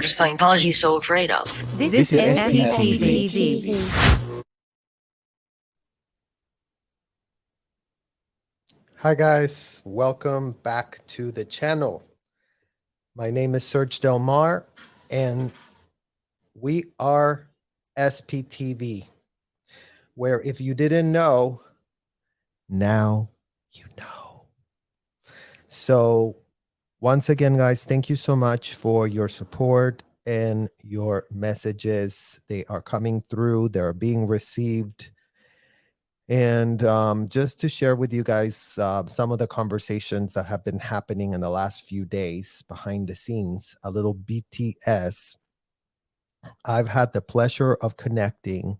is Scientology so afraid of? This is SPTV. Hi guys, welcome back to the channel. My name is Serge Del Mar and we are SPTV, where if you didn't know, now you know. So once again, guys, thank you so much for your support and your messages. They are coming through, they're being received. And just to share with you guys some of the conversations that have been happening in the last few days behind the scenes, a little BTS. I've had the pleasure of connecting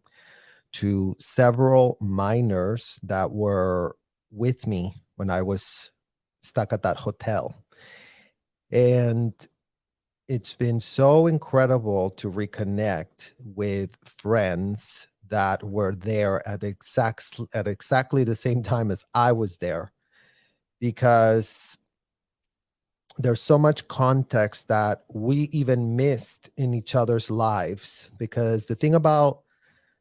to several minors that were with me when I was stuck at that hotel. And it's been so incredible to reconnect with friends that were there at exactly the same time as I was there, because there's so much context that we even missed in each other's lives. Because the thing about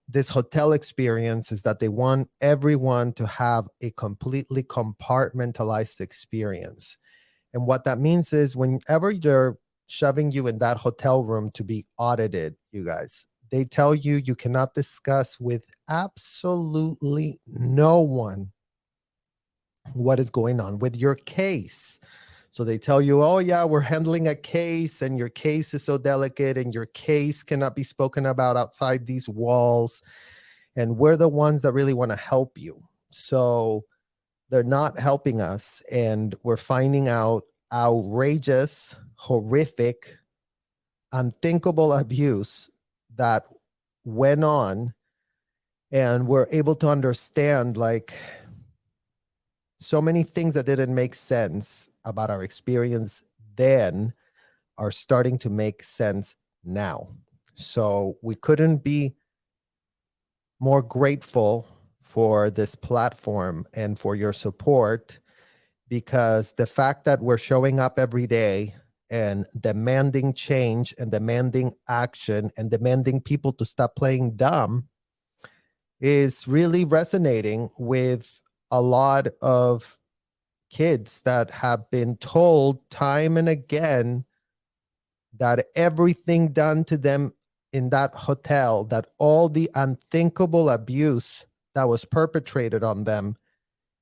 this hotel experience is that they want everyone to have a completely compartmentalized experience. And what that means is whenever you're shoving you in that hotel room to be audited, you guys, they tell you you cannot discuss with absolutely no one what is going on with your case. So they tell you, oh yeah, we're handling a case and your case is so delicate and your case cannot be spoken about outside these walls. And we're the ones that really want to help you. So they're not helping us. And we're finding out outrageous, horrific, unthinkable abuse that went on. And we're able to understand like so many things that didn't make sense about our experience then are starting to make sense now. So we couldn't be more grateful for this platform and for your support, because the fact that we're showing up every day and demanding change and demanding action and demanding people to stop playing dumb is really resonating with a lot of kids that have been told time and again that everything done to them in that hotel, that all the unthinkable abuse that was perpetrated on them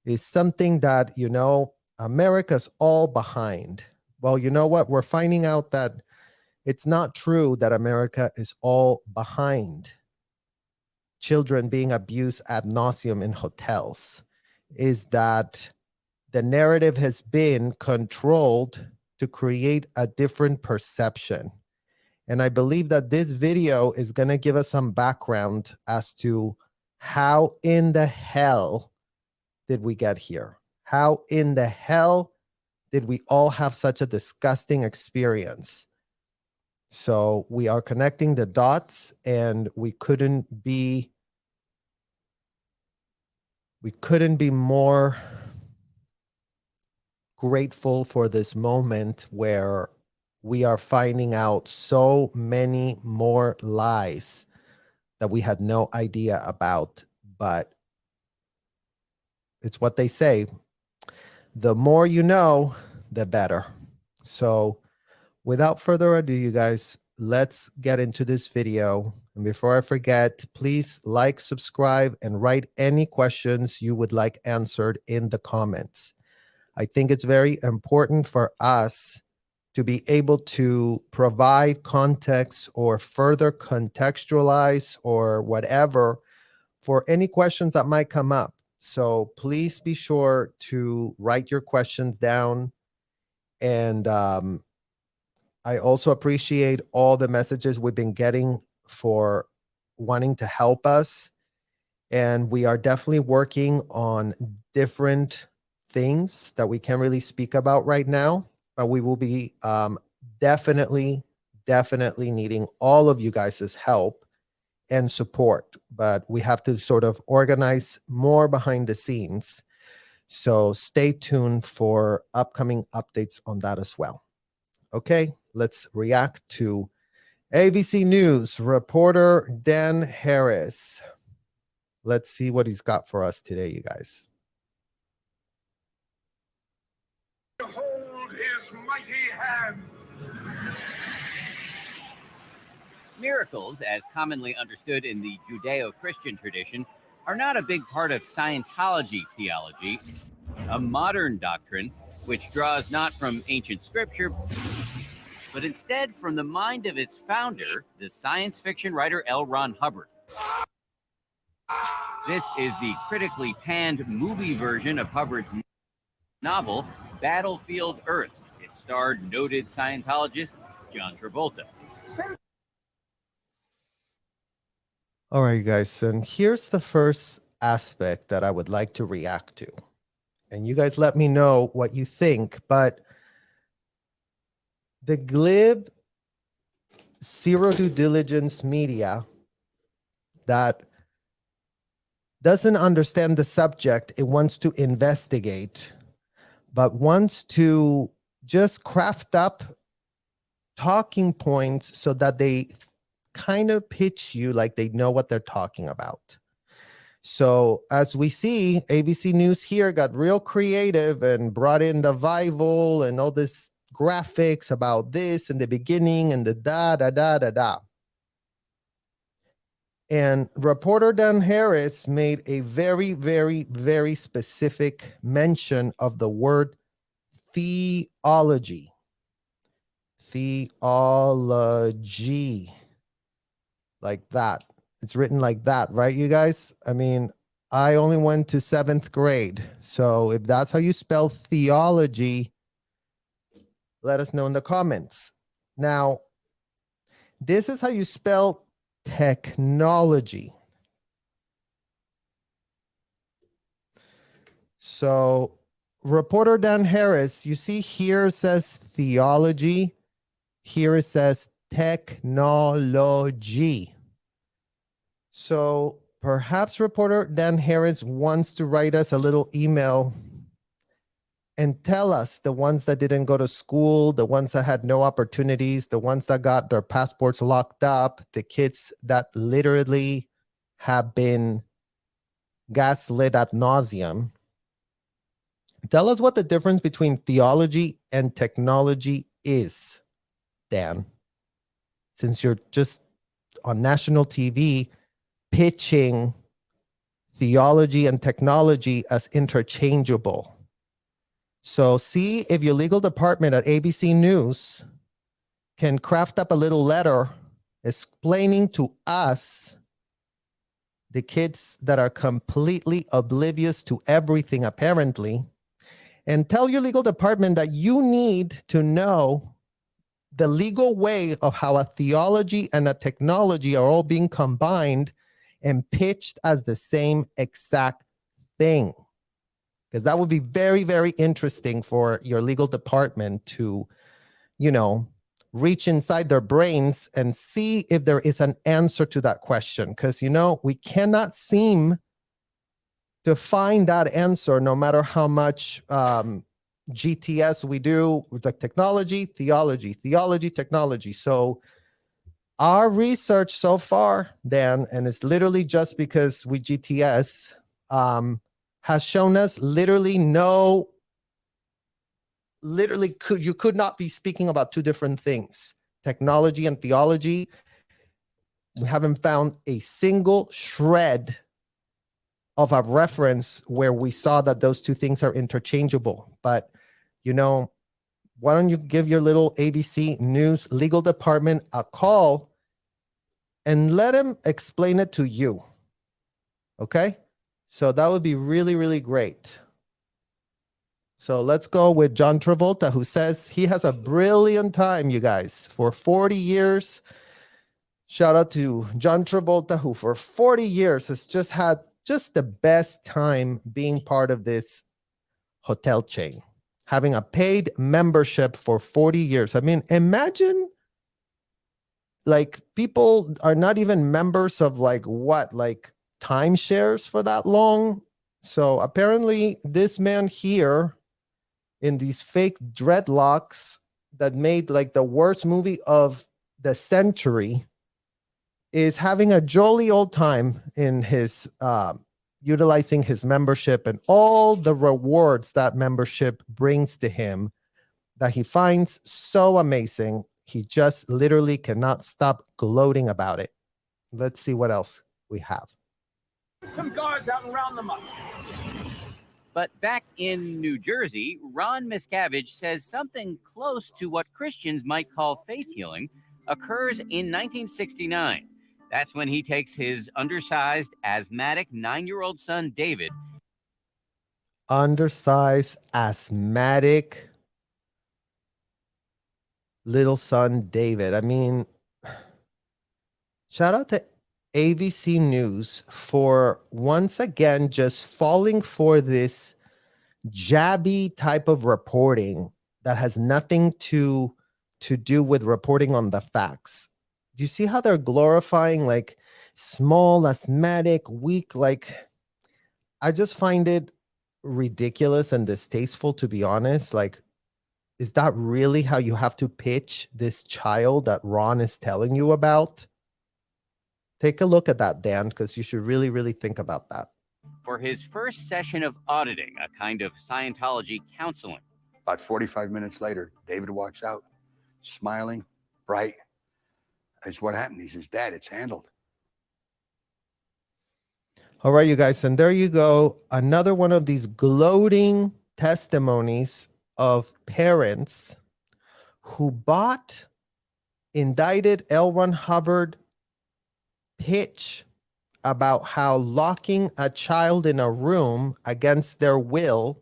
is something that, you know, America's all behind. Well, you know what? We're finding out that it's not true that America is all behind children being abused ad nauseum in hotels. Is that the narrative has been controlled to create a different perception. And I believe that this video is going to give us some background as to how in the hell did we get here? How in the hell did we all have such a disgusting experience? So we are connecting the dots, and we couldn't be more grateful for this moment where we are finding out so many more lies that we had no idea about. But it's what they say, the more you know, the better. So without further ado, you guys, let's get into this video. And before I forget, please like, subscribe, and write any questions you would like answered in the comments. I think it's very important for us to be able to provide context or further contextualize or whatever for any questions that might come up. So please be sure to write your questions down. And I also appreciate all the messages we've been getting for wanting to help us. And we are definitely working on different things that we can't really speak about right now, but we will be definitely needing all of you guys' help and support. But we have to sort of organize more behind the scenes. So stay tuned for upcoming updates on that as well. Okay, let's react to ABC News reporter Dan Harris. Let's see what he's got for us today, you guys. Hold his mighty hand. Miracles, as commonly understood in the Judeo-Christian tradition, are not a big part of Scientology theology, a modern doctrine which draws not from ancient scripture, but instead from the mind of its founder, the science fiction writer L Ron Hubbard. This is the critically panned movie version of Hubbard's novel, Battlefield Earth. It starred noted Scientologist John Travolta. All right, guys, and here's the first aspect that I would like to react to. And you guys let me know what you think, but the glib zero due diligence media that doesn't understand the subject, it wants to investigate, but wants to just craft up talking points so that they kind of pitch you like they know what they're talking about. So as we see, ABC News here got real creative and brought in the Bible and all this graphics about this in the beginning and the da. And reporter Dan Harris made a very, very, very specific mention of the word theology. Theology. Like that. It's written like that, right, you guys? I mean, I only went to 7th grade. So if that's how you spell theology, let us know in the comments. Now, this is how you spell technology. So reporter Dan Harris, you see here it says theology. Here it says technology. So perhaps reporter Dan Harris wants to write us a little email and tell us, the ones that didn't go to school, the ones that had no opportunities, the ones that got their passports locked up, the kids that literally have been gaslit ad nauseum. Tell us what the difference between theology and technology is, Dan, since you're just on national TV pitching theology and technology as interchangeable. So see if your legal department at ABC News can craft up a little letter explaining to us, the kids that are completely oblivious to everything apparently, and tell your legal department that you need to know the legal way of how a theology and a technology are all being combined and pitched as the same exact thing. Because that would be very, very interesting for your legal department to, reach inside their brains and see if there is an answer to that question. Because, we cannot seem to find that answer no matter how much GTS we do with the technology, theology, technology. So our research so far, Dan, and it's literally just because we GTS, has shown us you could not be speaking about two different things, technology and theology. We haven't found a single shred of a reference where we saw that those two things are interchangeable. But, why don't you give your little ABC News legal department a call and let him explain it to you. Okay? So that would be really, really great. So let's go with John Travolta, who says he has a brilliant time, you guys, for 40 years. Shout out to John Travolta, who for 40 years has just had the best time being part of this hotel chain, having a paid membership for 40 years. I mean, imagine people are not even members of timeshares for that long. So apparently this man here in these fake dreadlocks that made the worst movie of the century is having a jolly old time in his utilizing his membership and all the rewards that membership brings to him that he finds so amazing. He just literally cannot stop gloating about it. Let's see what else we have. Some guards out and round them up. But back in New Jersey, Ron Miscavige says something close to what Christians might call faith healing occurs in 1969. That's when he takes his undersized, asthmatic 9-year-old son, David. Undersized, asthmatic little son, David. I mean, shout out to ABC News for once again just falling for this jabby type of reporting that has nothing to do with reporting on the facts. Do you see how they're glorifying like small, asthmatic, weak? Like, I just find it ridiculous and distasteful, to be honest. Like, is that really how you have to pitch this child that Ron is telling you about? Take a look at that, Dan, because you should really, really think about that. For his first session of auditing, a kind of Scientology counseling. About 45 minutes later, David walks out, smiling, bright. I said, what happened? He says, Dad, it's handled. All right, you guys. And there you go. Another one of these gloating testimonies of parents who bought indicted L Ron Hubbard pitch about how locking a child in a room against their will,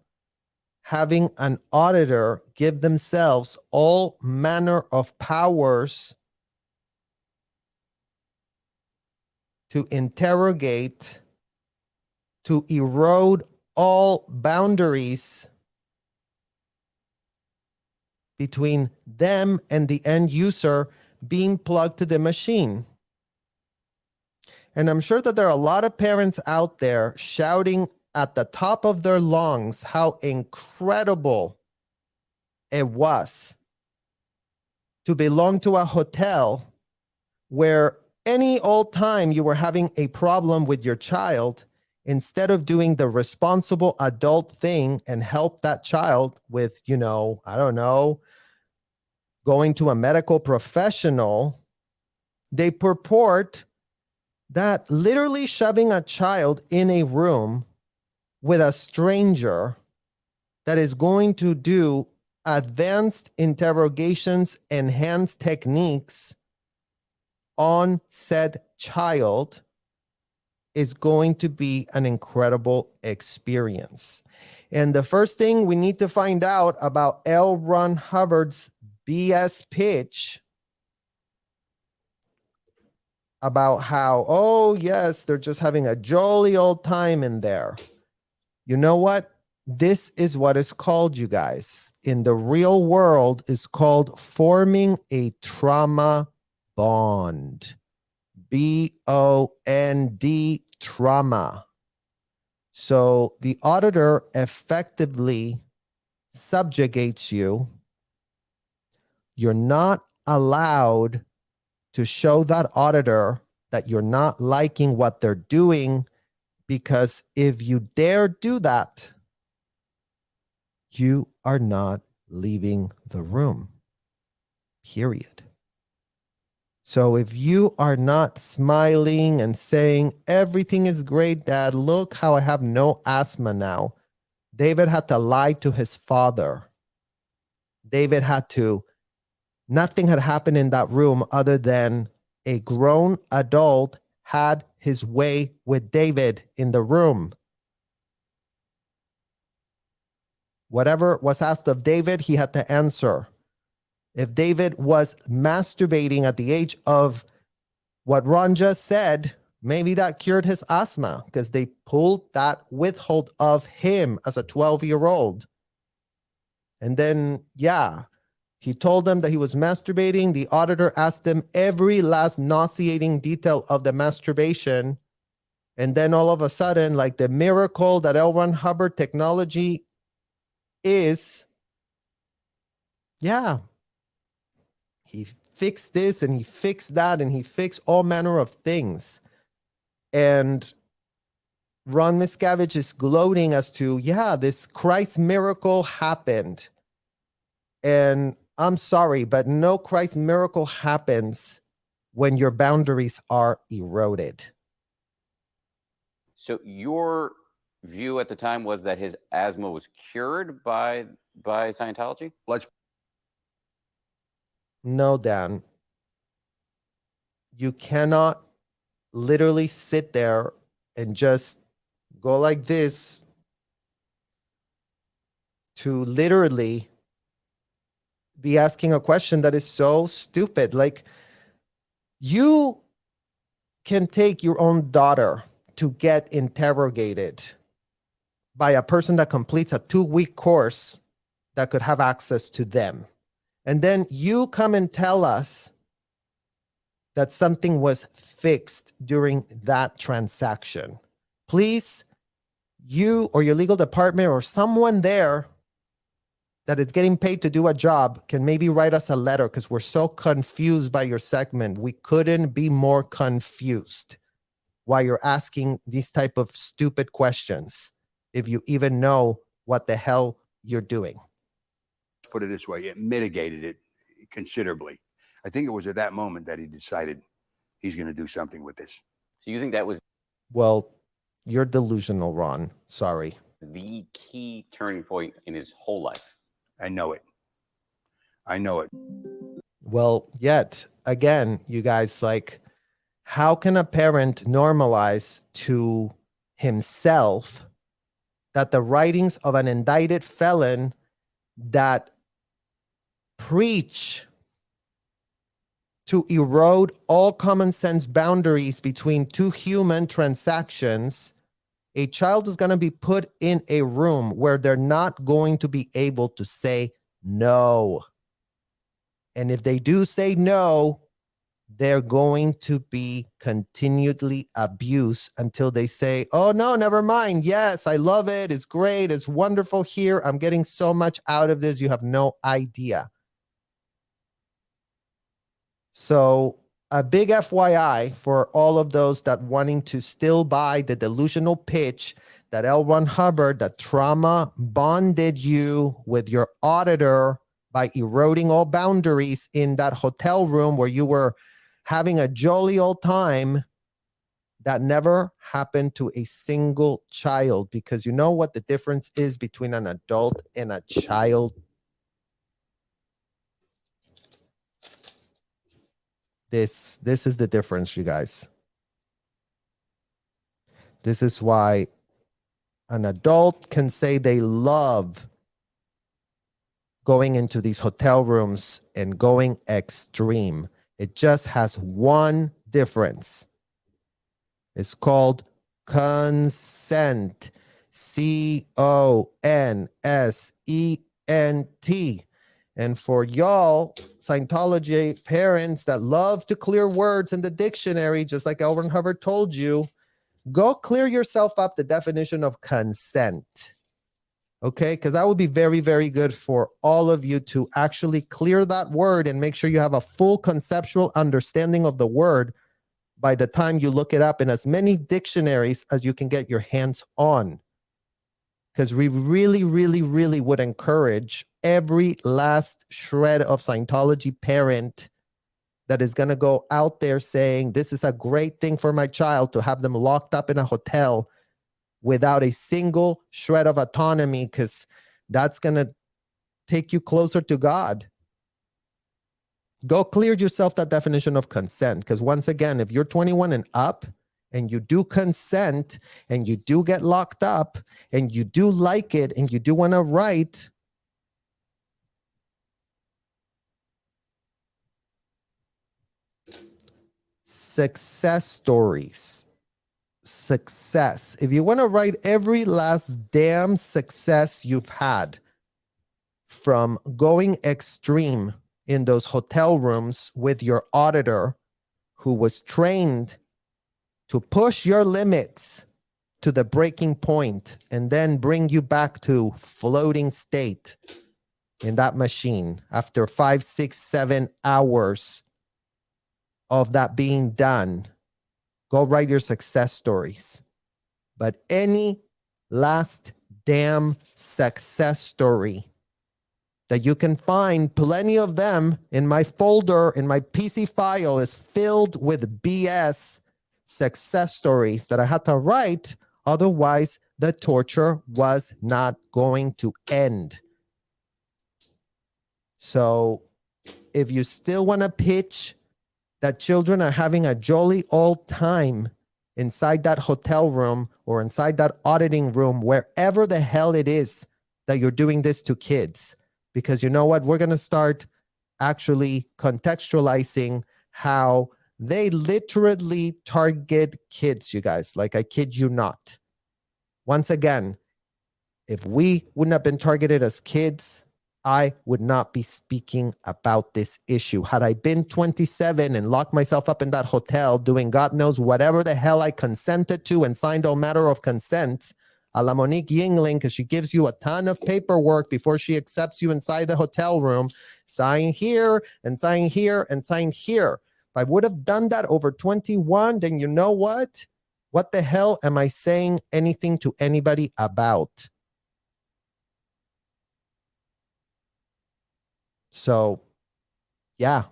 having an auditor give themselves all manner of powers to interrogate, to erode all boundaries between them and the end user being plugged to the machine. And I'm sure that there are a lot of parents out there shouting at the top of their lungs how incredible it was to belong to a hotel where any old time you were having a problem with your child, instead of doing the responsible adult thing and help that child with, I don't know, going to a medical professional, they purport that literally shoving a child in a room with a stranger that is going to do advanced interrogations, enhanced techniques on said child is going to be an incredible experience. And the first thing we need to find out about L Ron Hubbard's BS pitch about how, oh yes, they're just having a jolly old time in there. You know what? This is what is called, you guys, in the real world, is called forming a trauma bond. B-O-N-D, trauma. So the auditor effectively subjugates you. You're not allowed to show that auditor that you're not liking what they're doing, because if you dare do that, you are not leaving the room. Period. So if you are not smiling and saying, everything is great, Dad, look how I have no asthma now. David had to lie to his father. David nothing had happened in that room other than a grown adult had his way with David in the room. Whatever was asked of David, he had to answer. If David was masturbating at the age of what Ron just said, maybe that cured his asthma because they pulled that withhold of him as a 12-year-old. And then, he told them that he was masturbating. The auditor asked him every last nauseating detail of the masturbation. And then all of a sudden, like the miracle that L Ron Hubbard technology is, he fixed this and he fixed that and he fixed all manner of things. And Ron Miscavige is gloating as to, yeah, this Christ miracle happened. And I'm sorry, but no Christ miracle happens when your boundaries are eroded. So your view at the time was that his asthma was cured by Scientology? No, Dan. You cannot literally sit there and just go like this to literally be asking a question that is so stupid. Like, you can take your own daughter to get interrogated by a person that completes a 2-week course that could have access to them. And then you come and tell us that something was fixed during that transaction. Please, you or your legal department or someone there that is getting paid to do a job can maybe write us a letter, because we're so confused by your segment. We couldn't be more confused why you're asking these type of stupid questions, if you even know what the hell you're doing. Let's put it this way, it mitigated it considerably. I think it was at that moment that he decided he's going to do something with this. So you think that was Well, you're delusional, Ron. Sorry. the key turning point in his whole life? I know it. I know it. Well, yet again, you guys, like, how can a parent normalize to himself that the writings of an indicted felon that preach to erode all common sense boundaries between two human transactions, a child is going to be put in a room where they're not going to be able to say no. And if they do say no, they're going to be continually abused until they say, oh, no, never mind. Yes, I love it. It's great. It's wonderful here. I'm getting so much out of this. You have no idea. So a big FYI for all of those that wanting to still buy the delusional pitch that L Ron Hubbard, that trauma bonded you with your auditor by eroding all boundaries in that hotel room where you were having a jolly old time. That never happened to a single child, because you know what the difference is between an adult and a child? This is the difference, you guys. This is why an adult can say they love going into these hotel rooms and going extreme. It just has one difference. It's called consent. CONSENT. And for y'all Scientology parents that love to clear words in the dictionary, just like L Ron Hubbard told you, go clear yourself up the definition of consent. Okay, because that would be very, very good for all of you to actually clear that word and make sure you have a full conceptual understanding of the word by the time you look it up in as many dictionaries as you can get your hands on. Because we really, really, really would encourage every last shred of Scientology parent that is going to go out there saying, this is a great thing for my child, to have them locked up in a hotel without a single shred of autonomy, because that's going to take you closer to God. Go clear yourself that definition of consent, because once again, if you're 21 and up and you do consent and you do get locked up and you do like it and you do want to write, success stories. Success. If you want to write every last damn success you've had from going extreme in those hotel rooms with your auditor who was trained to push your limits to the breaking point and then bring you back to floating state in that machine after 5, 6, 7 hours of that being done, go write your success stories. But any last damn success story that you can find, plenty of them in my folder, in my PC file, is filled with BS success stories that I had to write. Otherwise, the torture was not going to end. So if you still want to pitch that children are having a jolly old time inside that hotel room or inside that auditing room, wherever the hell it is that you're doing this to kids, because you know what? We're going to start actually contextualizing how they literally target kids, you guys. Like, I kid you not. Once again, if we wouldn't have been targeted as kids, I would not be speaking about this issue. Had I been 27 and locked myself up in that hotel doing God knows whatever the hell I consented to and signed all matter of consent, a la Monique Yingling, because she gives you a ton of paperwork before she accepts you inside the hotel room, sign here and sign here and sign here. If I would have done that over 21, then you know what? What the hell am I saying anything to anybody about? So, yeah,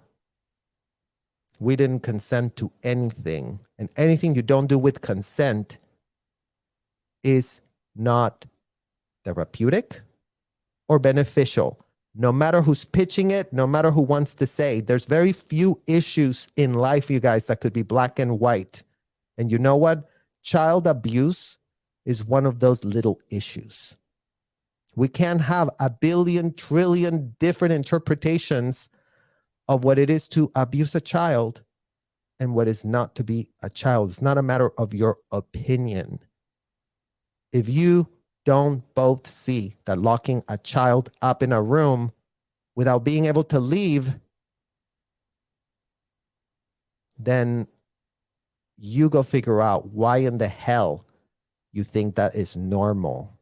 we didn't consent to anything. And anything you don't do with consent is not therapeutic or beneficial. No matter who's pitching it, no matter who wants to say, there's very few issues in life, you guys, that could be black and white. And you know what? Child abuse is one of those little issues. We can't have a billion, trillion different interpretations of what it is to abuse a child and what is not to be a child. It's not a matter of your opinion. If you don't both see that locking a child up in a room without being able to leave, then you go figure out why in the hell you think that is normal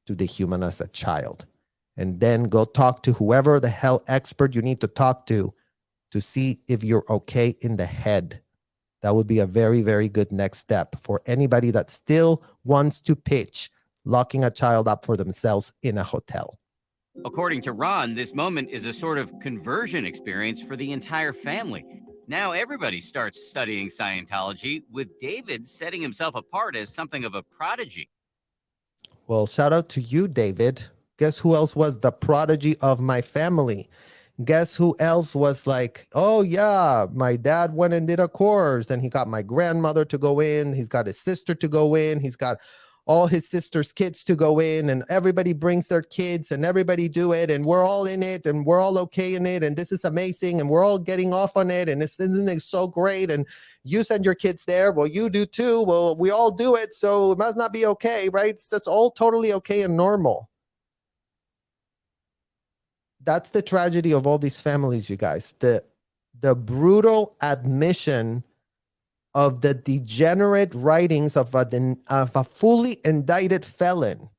to dehumanize a child. And then go talk to whoever the hell expert you need to talk to see if you're okay in the head. That would be a very, very good next step for anybody that still wants to pitch locking a child up for themselves in a hotel. According to Ron, this moment is a sort of conversion experience for the entire family. Now everybody starts studying Scientology, with David setting himself apart as something of a prodigy. Well, shout out to you, David. Guess who else was the prodigy of my family? Guess who else was like, oh yeah, my dad went and did a course. Then he got my grandmother to go in. He's got his sister to go in. He's got all his sister's kids to go in, and everybody brings their kids and everybody do it. And we're all in it and we're all okay in it. And this is amazing. And we're all getting off on it. And isn't it so great? And you send your kids there. Well, you do too. Well, we all do it. So it must not be okay, right? That's all totally okay and normal. That's the tragedy of all these families, you guys. The brutal admission of the degenerate writings of a fully indicted felon.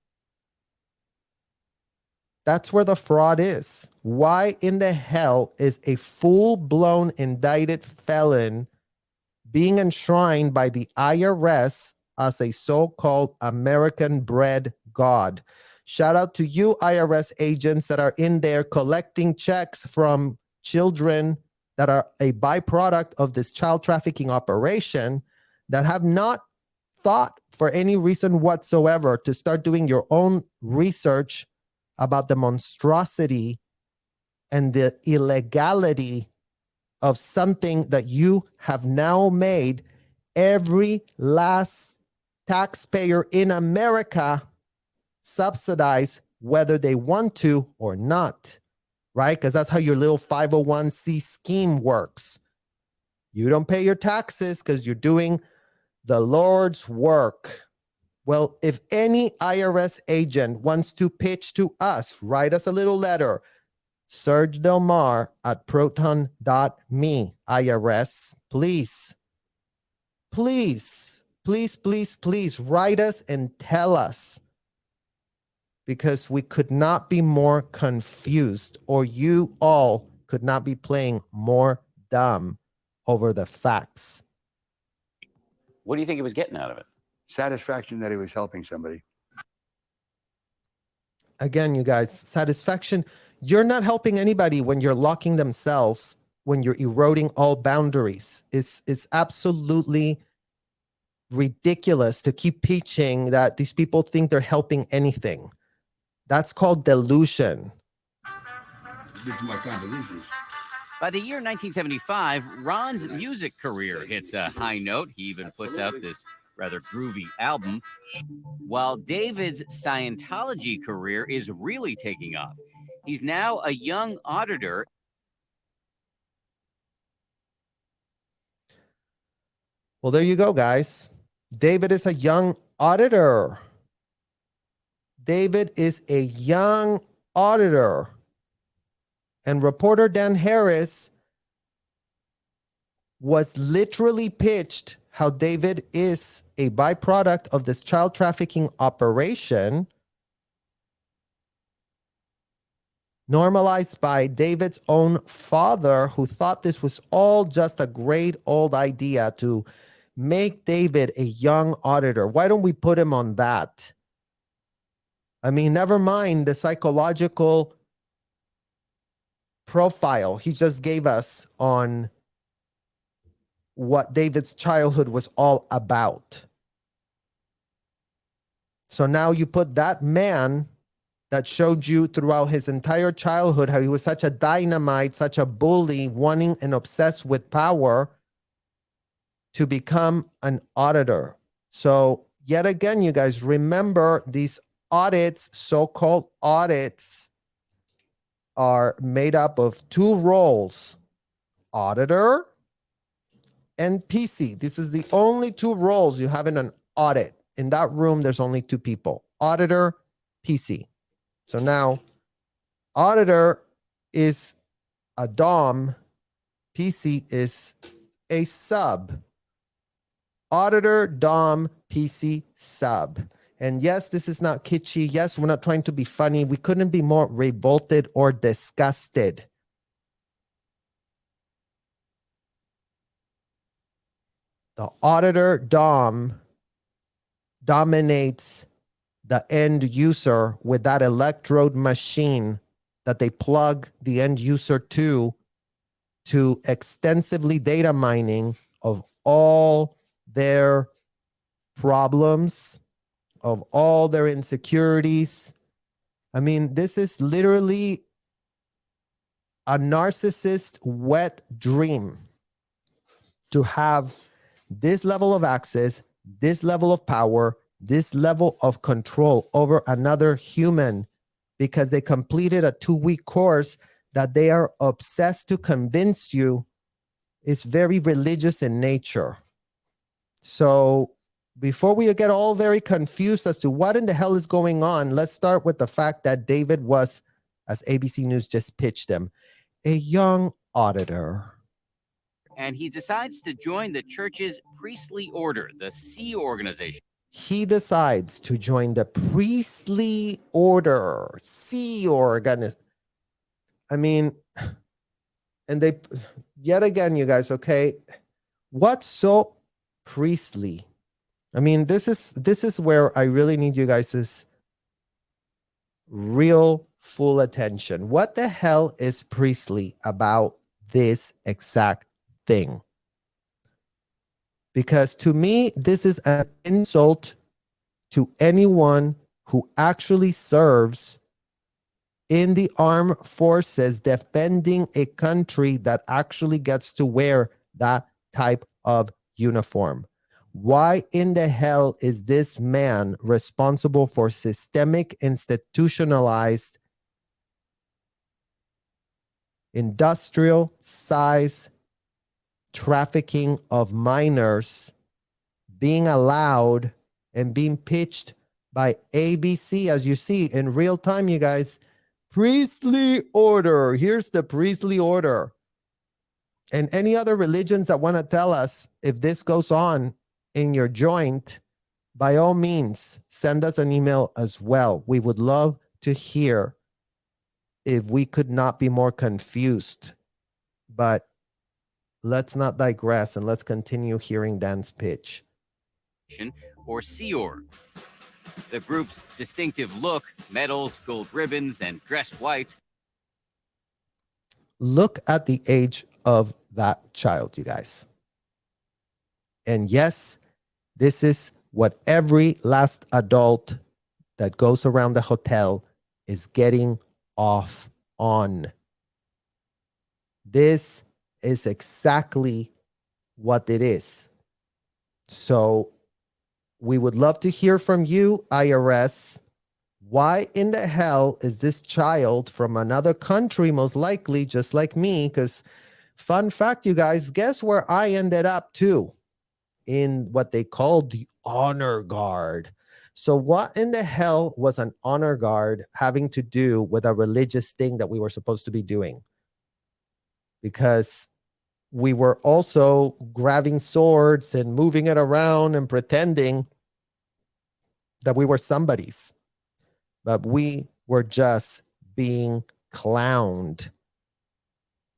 That's where the fraud is. Why in the hell is a full-blown indicted felon being enshrined by the IRS as a so-called American-bred god? Shout out to you IRS agents that are in there collecting checks from children that are a byproduct of this child trafficking operation, that have not thought for any reason whatsoever to start doing your own research about the monstrosity and the illegality of something that you have now made every last taxpayer in America subsidize, whether they want to or not, right? Because that's how your little 501c scheme works. You don't pay your taxes because you're doing the Lord's work. Well, if any IRS agent wants to pitch to us, write us a little letter. Serge Delmar at proton.me. IRS, please, please, please, please, please write us and tell us, because we could not be more confused, or you all could not be playing more dumb over the facts. What do you think he was getting out of it? Satisfaction that he was helping somebody. Again, you guys, satisfaction. You're not helping anybody when you're locking themselves, when you're eroding all boundaries. It's absolutely ridiculous to keep preaching that these people think they're helping anything. That's called delusion. By the year 1975, Ron's music career hits a high note. He even puts out this rather groovy album, while David's Scientology career is really taking off. He's now a young auditor. Well, there you go, guys. David is a young auditor. David is a young auditor. And reporter Dan Harris was literally pitched how David is a byproduct of this child trafficking operation, normalized by David's own father, who thought this was all just a great old idea to make David a young auditor. Why don't we put him on that? I mean, never mind the psychological profile he just gave us on what David's childhood was all about. So now you put that man that showed you throughout his entire childhood how he was such a dynamite, such a bully, wanting and obsessed with power, to become an auditor. So yet again, you guys, remember these audits, so-called audits, are made up of two roles, auditor and PC. This is the only two roles you have in an audit. In that room, there's only two people, auditor, PC. So now, auditor is a dom, PC is a sub. Auditor, dom, PC, sub. And yes, this is not kitschy. Yes, we're not trying to be funny. We couldn't be more revolted or disgusted. The auditor, dom, dominates the end user with that electrode machine that they plug the end user to extensively data mining of all their problems, of all their insecurities. I mean, this is literally a narcissist wet dream to have this level of access, this level of power, this level of control over another human, because they completed a 2-week course that they are obsessed to convince you is very religious in nature. So before we get all very confused as to what in the hell is going on, let's start with the fact that David was, as ABC News just pitched him, a young auditor. And he decides to join the church's priestly order, the C organization. He decides to join the priestly order, C organ. I mean, and they, yet again, you guys, okay, what's so priestly? I mean, this is where I really need you guys' real full attention. What the hell is priestly about this exact thing? Because to me, this is an insult to anyone who actually serves in the armed forces defending a country that actually gets to wear that type of uniform. Why in the hell is this man responsible for systemic, institutionalized, industrial size trafficking of minors being allowed and being pitched by ABC, as you see in real time, you guys? Priestly order. Here's the priestly order. And any other religions that want to tell us if this goes on in your joint, by all means, send us an email as well. We would love to hear if we could not be more confused. But let's not digress and let's continue hearing Dan's pitch. Or Sea Org. The group's distinctive look, medals, gold ribbons, and dress whites. Look at the age of that child, you guys. And yes, this is what every last adult that goes around the hotel is getting off on. This is exactly what it is. So we would love to hear from you, IRS. Why in the hell is this child from another country, most likely, just like me? Because fun fact, you guys, guess where I ended up too? In what they called the honor guard. So what in the hell was an honor guard having to do with a religious thing that we were supposed to be doing? Because we were also grabbing swords and moving it around and pretending that we were somebody's. But we were just being clowned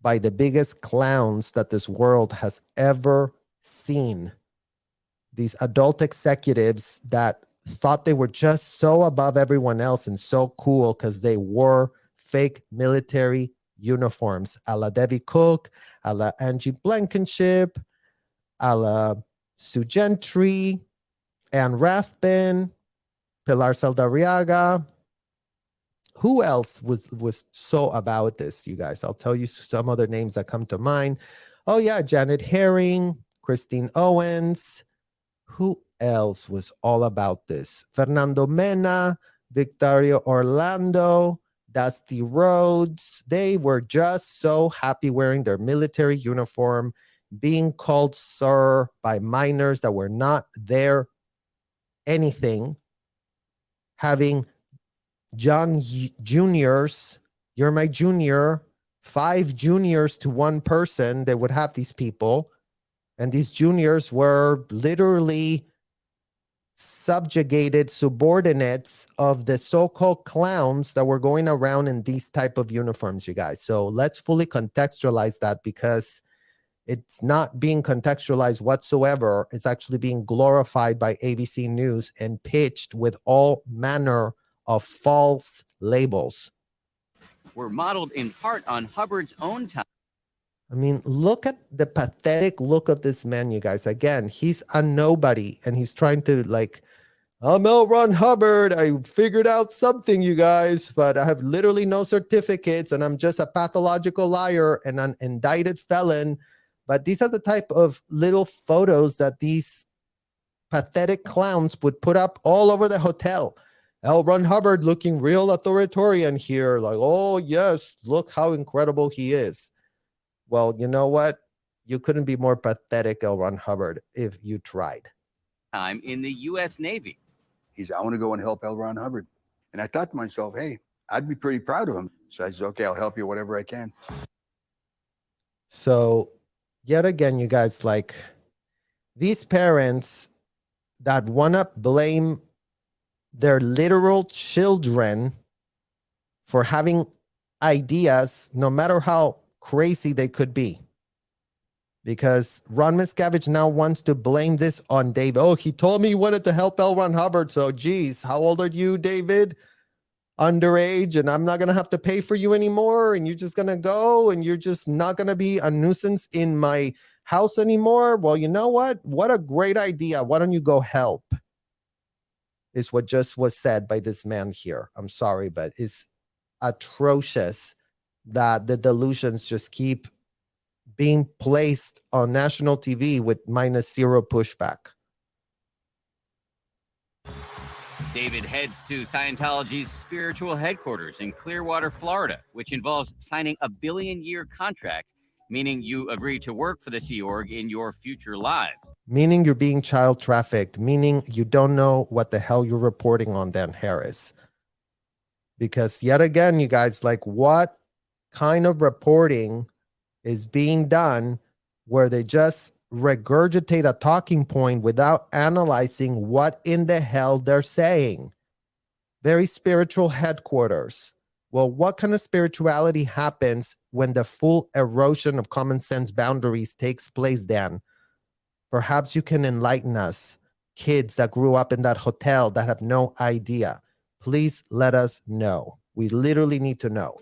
by the biggest clowns that this world has ever seen. These adult executives that thought they were just so above everyone else and so cool because they wore fake military uniforms, a la Debbie Cook, a la Angie Blankenship, a la Sue Gentry, Anne Rathbun, Pilar Saldarriaga. Who else was so about this, you guys? I'll tell you some other names that come to mind. Oh yeah, Janet Herring, Christine Owens. Who else was all about this? Fernando Mena, Victoria Orlando, Dusty Rhodes. They were just so happy wearing their military uniform, being called sir by minors that were not there anything, having young juniors, you're my junior, 5 juniors to one person, they would have these people. And these juniors were literally subjugated subordinates of the so-called clowns that were going around in these type of uniforms, you guys. So let's fully contextualize that, because it's not being contextualized whatsoever. It's actually being glorified by ABC News and pitched with all manner of false labels. Were modeled in part on Hubbard's own time. I mean, look at the pathetic look of this man, you guys. Again, he's a nobody, and he's trying to like, I'm L Ron Hubbard. I figured out something, you guys, but I have literally no certificates, and I'm just a pathological liar and an indicted felon. But these are the type of little photos that these pathetic clowns would put up all over the hotel. L Ron Hubbard looking real authoritarian here, like, oh yes, look how incredible he is. Well, you know what? You couldn't be more pathetic, L Ron Hubbard, if you tried. Time in the U.S. Navy. He said, I want to go and help L Ron Hubbard. And I thought to myself, hey, I'd be pretty proud of him. So I said, okay, I'll help you whatever I can. So yet again, you guys, like, these parents that want to blame their literal children for having ideas, no matter how crazy they could be. Because Ron Miscavige now wants to blame this on David. Oh, he told me he wanted to help L Ron Hubbard. So, geez, how old are you, David? Underage, and I'm not going to have to pay for you anymore. And you're just going to go, and you're just not going to be a nuisance in my house anymore. Well, you know what? What a great idea. Why don't you go help? Is what just was said by this man here. I'm sorry, but it's atrocious that the delusions just keep being placed on national TV with -0 pushback. David heads to Scientology's spiritual headquarters in Clearwater, Florida, which involves signing a billion-year contract, meaning you agree to work for the Sea Org in your future lives. Meaning you're being child trafficked, meaning you don't know what the hell you're reporting on, Dan Harris. Because yet again, you guys, like, what kind of reporting is being done where they just regurgitate a talking point without analyzing what in the hell they're saying? Very spiritual headquarters. Well, what kind of spirituality happens when the full erosion of common sense boundaries takes place, Dan? Perhaps you can enlighten us, kids that grew up in that hotel that have no idea. Please let us know. We literally need to know.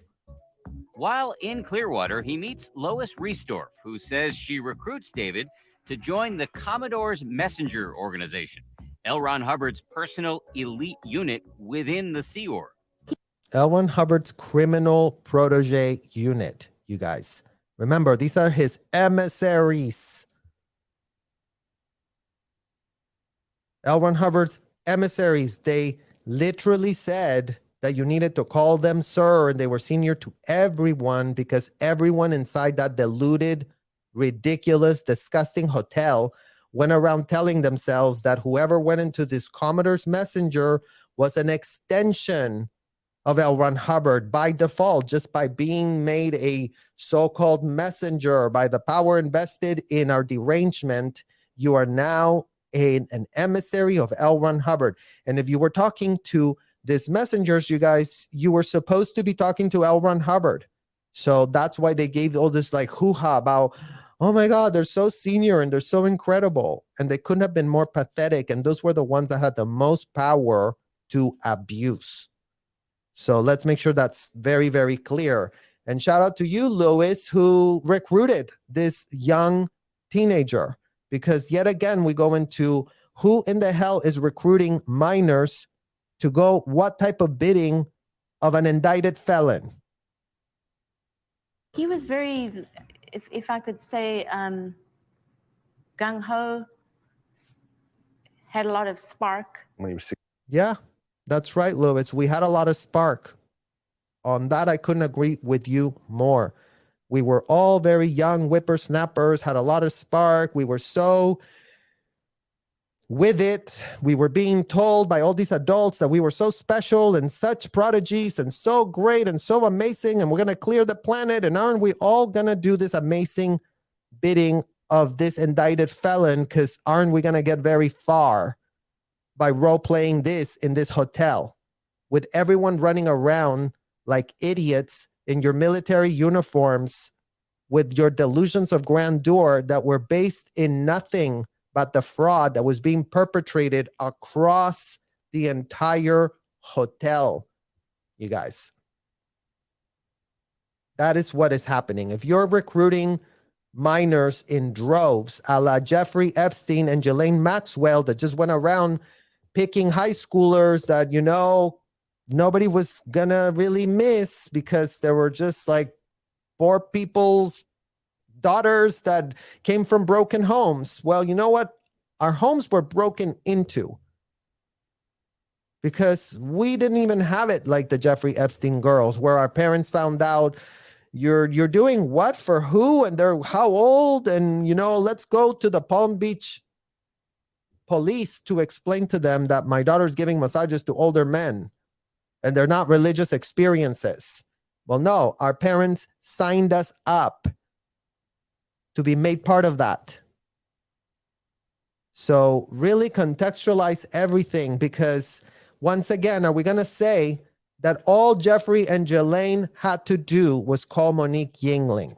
While in Clearwater, he meets Lois Riesdorf, who says she recruits David to join the Commodore's Messenger organization, L Ron Hubbard's personal elite unit within the Sea Org. L Ron Hubbard's criminal protege unit, you guys. Remember, these are his emissaries. L Ron Hubbard's emissaries, they literally said that you needed to call them sir, and they were senior to everyone because everyone inside that deluded, ridiculous, disgusting hotel went around telling themselves that whoever went into this Commodore's Messenger was an extension of L Ron Hubbard by default, just by being made a so-called messenger by the power invested in our derangement. You are now an emissary of L Ron Hubbard. And if you were talking to these messengers, you guys, you were supposed to be talking to L Ron Hubbard. So that's why they gave all this like hoo-ha about, oh my God, they're so senior and they're so incredible. And they couldn't have been more pathetic. And those were the ones that had the most power to abuse. So let's make sure that's very, very clear. And shout out to you, Louis, who recruited this young teenager. Because yet again, we go into who in the hell is recruiting minors to go what type of bidding of an indicted felon? He was very, if I could say, gung-ho, had a lot of spark. Yeah, that's right, Louis. We had a lot of spark. On that, I couldn't agree with you more. We were all very young whippersnappers, had a lot of spark. We were so with it. We were being told by all these adults that we were so special and such prodigies and so great and so amazing, and we're going to clear the planet. And aren't we all going to do this amazing bidding of this indicted felon? Because aren't we going to get very far by role-playing this in this hotel with everyone running around like idiots in your military uniforms with your delusions of grandeur that were based in nothing but the fraud that was being perpetrated across the entire hotel, you guys. That is what is happening. If you're recruiting minors in droves, a la Jeffrey Epstein and Ghislaine Maxwell that just went around picking high schoolers that, you know, nobody was gonna really miss because there were just like poor people's daughters that came from broken homes. Well, you know what? Our homes were broken into because we didn't even have it like the Jeffrey Epstein girls, where our parents found out you're doing what for who and they're how old, and you know, let's go to the Palm Beach police to explain to them that my daughter's giving massages to older men and they're not religious experiences. Well, no, our parents signed us up to be made part of that. So really contextualize everything, because once again, are we going to say that all Jeffrey and Ghislaine had to do was call Monique Yingling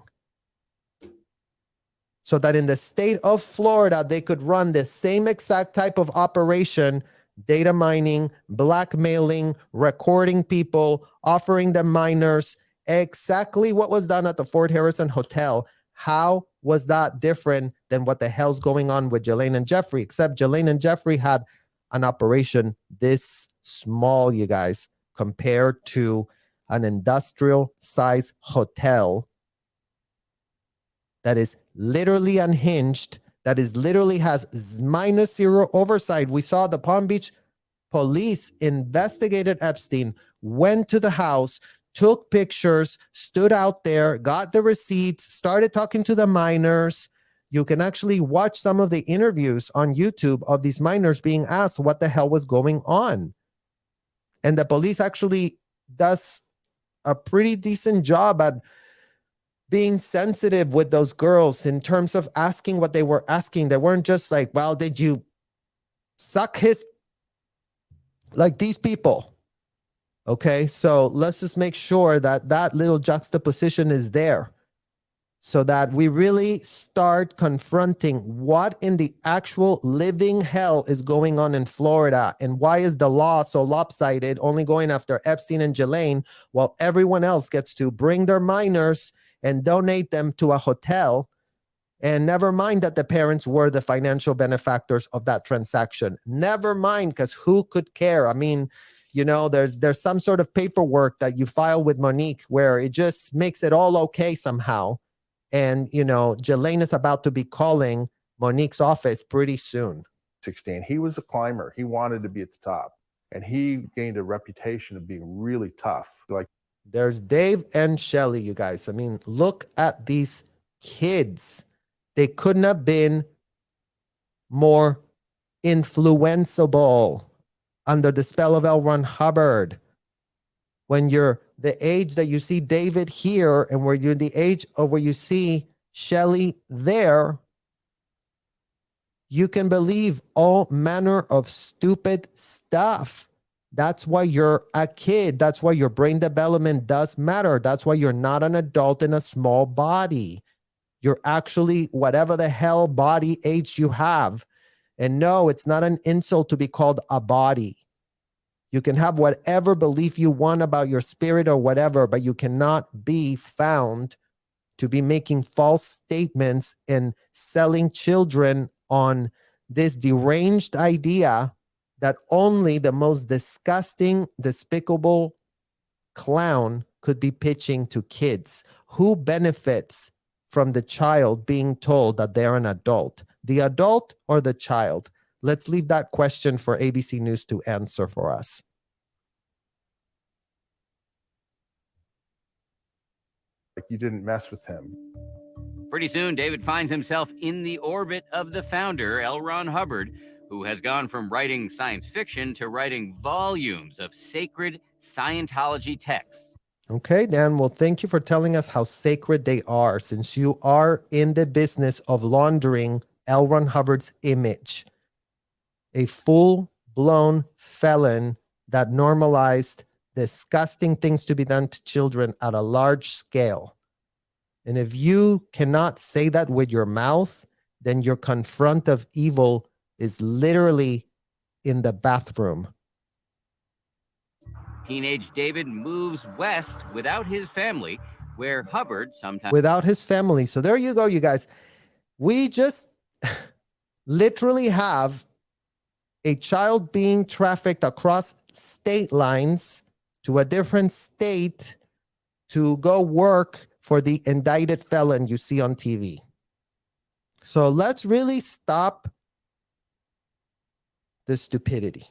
so that in the state of Florida, they could run the same exact type of operation, data mining, blackmailing, recording people, offering them minors, exactly what was done at the Fort Harrison Hotel? How was that different than what the hell's going on with Ghislaine and Jeffrey? Except Ghislaine and Jeffrey had an operation this small, you guys, compared to an industrial size hotel that is literally unhinged, that is literally has minus zero oversight. We saw the Palm Beach police investigated Epstein, went to the house, took pictures, stood out there, got the receipts, started talking to the minors. You can actually watch some of the interviews on YouTube of these minors being asked what the hell was going on. And the police actually does a pretty decent job at being sensitive with those girls in terms of asking what they were asking. They weren't just like, well, did you suck his, like these people? Okay, so let's just make sure that that little juxtaposition is there so that we really start confronting what in the actual living hell is going on in Florida, and why is the law so lopsided, only going after Epstein and Ghislaine, while everyone else gets to bring their minors and donate them to a hotel. And never mind that the parents were the financial benefactors of that transaction. Never mind, because who could care? I mean, you know, there's some sort of paperwork that you file with Monique where it just makes it all okay somehow. And, you know, Jelaine is about to be calling Monique's office pretty soon. 16. He was a climber. He wanted to be at the top. And he gained a reputation of being really tough. Like, There's Dave and Shelly, you guys. I mean, look at these kids. They couldn't have been more influenceable under the spell of L Ron Hubbard. When you're the age that you see David here, and where you're the age of where you see Shelly there, you can believe all manner of stupid stuff. That's why you're a kid. That's why your brain development does matter. That's why you're not an adult in a small body. You're actually whatever the hell body age you have. And no, it's not an insult to be called a body. You can have whatever belief you want about your spirit or whatever, but you cannot be found to be making false statements and selling children on this deranged idea that only the most disgusting, despicable clown could be pitching to kids. Who benefits from the child being told that they're an adult? The adult or the child? Let's leave that question for ABC News to answer for us. you didn't mess with him. Pretty soon, David finds himself in the orbit of the founder, L Ron Hubbard, who has gone from writing science fiction to writing volumes of sacred Scientology texts. Okay, Dan. Well, thank you for telling us how sacred they are, since you are in the business of laundering L Ron Hubbard's image. A full-blown felon that normalized disgusting things to be done to children at a large scale. And if you cannot say that with your mouth, then your confront of evil is literally in the bathroom. Teenage David moves west without his family, where Hubbard sometimes... Without his family. So there you go, you guys. We just literally have a child being trafficked across state lines to a different state to go work for the indicted felon you see on TV. So let's really stop the stupidity.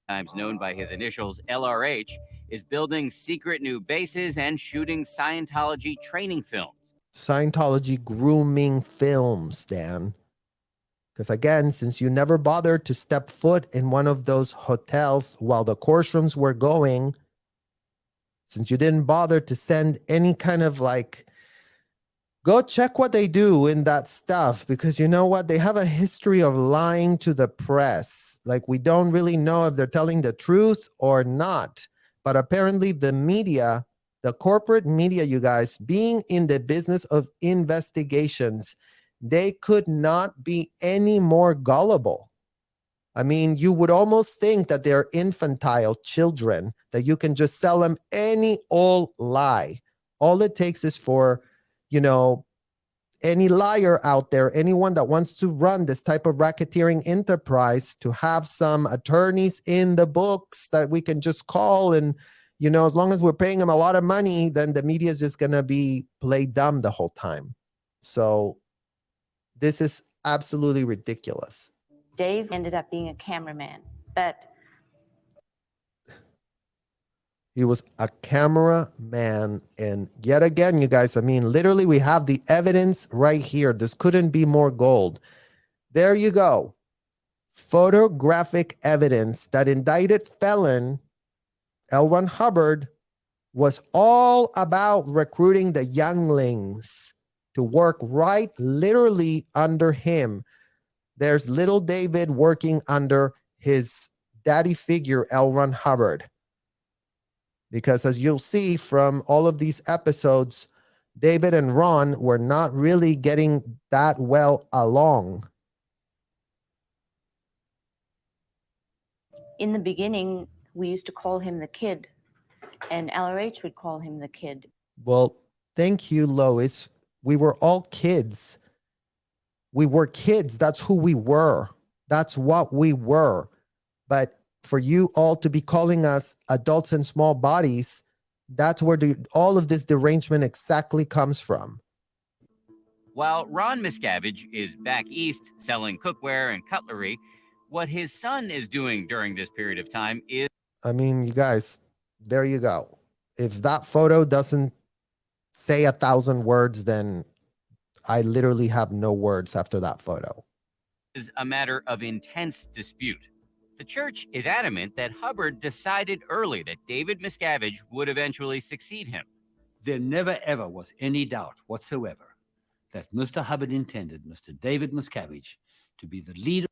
Times known by his initials LRH, is building secret new bases and shooting Scientology training films. Scientology grooming films, Dan. Because again, since you never bothered to step foot in one of those hotels while the courtrooms were going, since you didn't bother to send any kind of go check what they do in that stuff, because you know what? They have a history of lying to the press. We don't really know if they're telling the truth or not. But apparently the media, the corporate media, you guys, being in the business of investigations, they could not be any more gullible. I mean, you would almost think that they're infantile children, that you can just sell them any old lie. All it takes is for, any liar out there, anyone that wants to run this type of racketeering enterprise, to have some attorneys in the books that we can just call. And, as long as we're paying them a lot of money, then the media is just going to be play dumb the whole time. So this is absolutely ridiculous. Dave ended up being a cameraman, but he was a cameraman. And yet again, you guys, I mean, literally we have the evidence right here. This couldn't be more gold. There you go. Photographic evidence that indicted felon L Ron Hubbard was all about recruiting the younglings to work right literally under him. There's little David working under his daddy figure, L Ron Hubbard. Because as you'll see from all of these episodes, David and Ron were not really getting that well along. In the beginning, we used to call him the kid, and LRH would call him the kid. Well, thank you, Lois. We were all kids. We were kids. That's who we were. That's what we were. But for you all to be calling us adults in small bodies, that's where all of this derangement exactly comes from. While Ron Miscavige is back east selling cookware and cutlery, what his son is doing during this period of time is... I mean, you guys, there you go. If that photo doesn't say 1,000 words, then I literally have no words after that photo. ...is a matter of intense dispute. The church is adamant that Hubbard decided early that David Miscavige would eventually succeed him. There never ever was any doubt whatsoever that Mr. Hubbard intended Mr. David Miscavige to be the leader.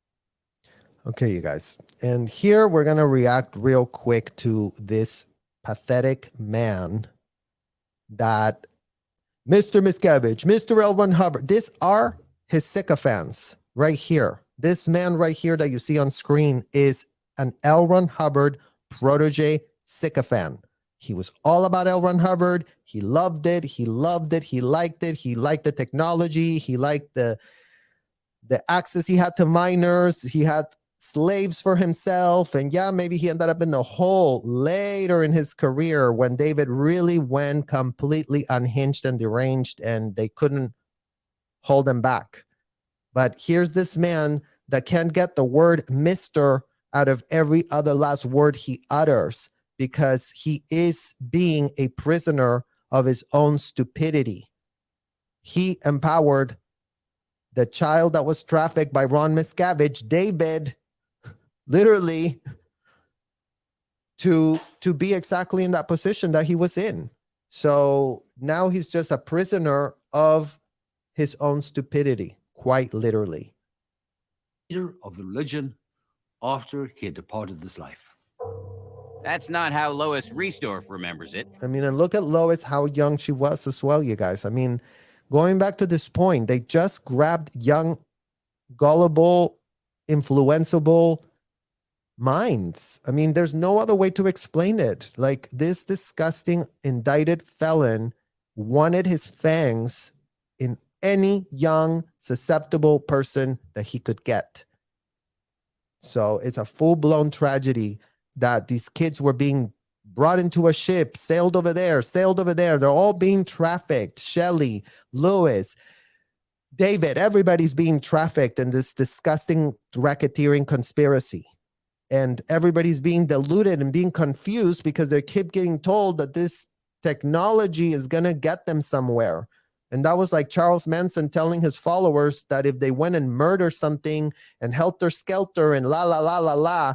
Okay, you guys. And here we're going to react real quick to this pathetic man that Mr. Miscavige, Mr. L Ron Hubbard, these are his sycophants right here. This man right here that you see on screen is an L Ron Hubbard protege sycophant. He was all about L Ron Hubbard. He loved it. He loved it. He liked it. He liked the technology. He liked the access he had to minors. He had slaves for himself. And yeah, maybe he ended up in the hole later in his career when David really went completely unhinged and deranged and they couldn't hold him back. But here's this man that can't get the word Mr. out of every other last word he utters because he is being a prisoner of his own stupidity. He empowered the child that was trafficked by Ron Miscavige, David, literally to be exactly in that position that he was in. So now he's just a prisoner of his own stupidity, quite literally. Leader of the religion after he had departed this life. That's not how Lois Riesdorf remembers it. I mean, and look at Lois, how young she was as well, you guys. I mean, going back to this point, they just grabbed young, gullible, influenceable minds. I mean, there's no other way to explain it. Like, this disgusting indicted felon wanted his fangs in any young, susceptible person that he could get. So it's a full-blown tragedy that these kids were being brought into a ship, sailed over there. They're all being trafficked. Shelley, Lewis, David, everybody's being trafficked in this disgusting racketeering conspiracy. And everybody's being deluded and being confused because they keep getting told that this technology is going to get them somewhere. And that was like Charles Manson telling his followers that if they went and murdered something and helter-skelter and la, la, la, la, la,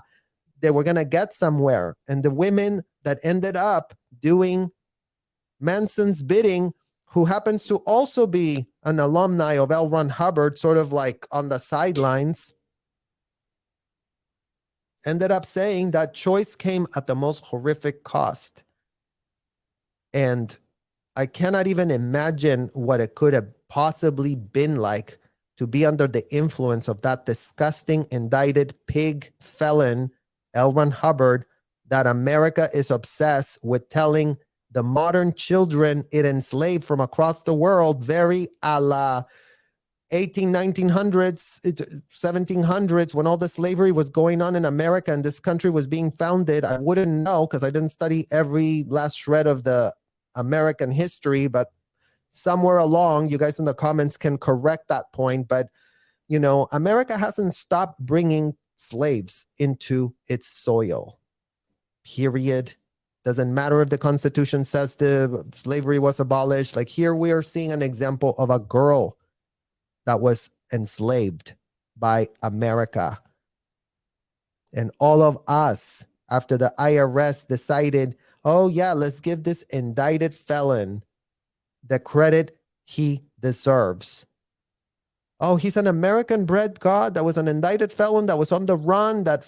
they were going to get somewhere. And the women that ended up doing Manson's bidding, who happens to also be an alumni of L Ron Hubbard, sort of like on the sidelines, ended up saying that choice came at the most horrific cost. And I cannot even imagine what it could have possibly been like to be under the influence of that disgusting indicted pig felon, L Ron Hubbard, that America is obsessed with telling the modern children it enslaved from across the world, very a la 1900s, 1700s, when all the slavery was going on in America and this country was being founded. I wouldn't know because I didn't study every last shred of the American history, but somewhere along, you guys in the comments can correct that point. But, you know, America hasn't stopped bringing slaves into its soil, period. Doesn't matter if the Constitution says the slavery was abolished. Like, here we are seeing an example of a girl that was enslaved by America. And all of us, after the IRS decided, oh yeah, let's give this indicted felon the credit he deserves. Oh, he's an American-bred god that was an indicted felon that was on the run, that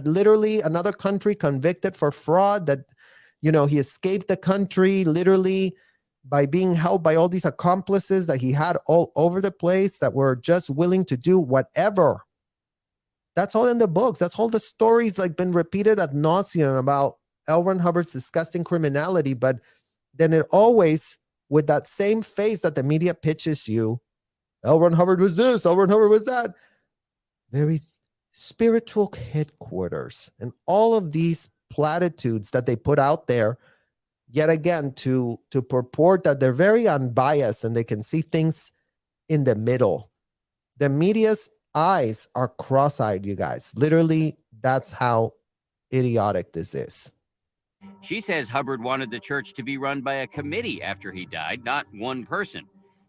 literally another country convicted for fraud, that he escaped the country literally by being held by all these accomplices that he had all over the place that were just willing to do whatever. That's all in the books. That's all the stories like been repeated ad nauseum about L Ron Hubbard's disgusting criminality. But then it always, with that same face that the media pitches you, L Ron Hubbard was this, L Ron Hubbard was that. Very spiritual headquarters. And all of these platitudes that they put out there, yet again, to purport that they're very unbiased and they can see things in the middle. The media's eyes are cross-eyed, you guys. Literally, that's how idiotic this is. She says Hubbard wanted the church to be run by a committee after he died, not one person.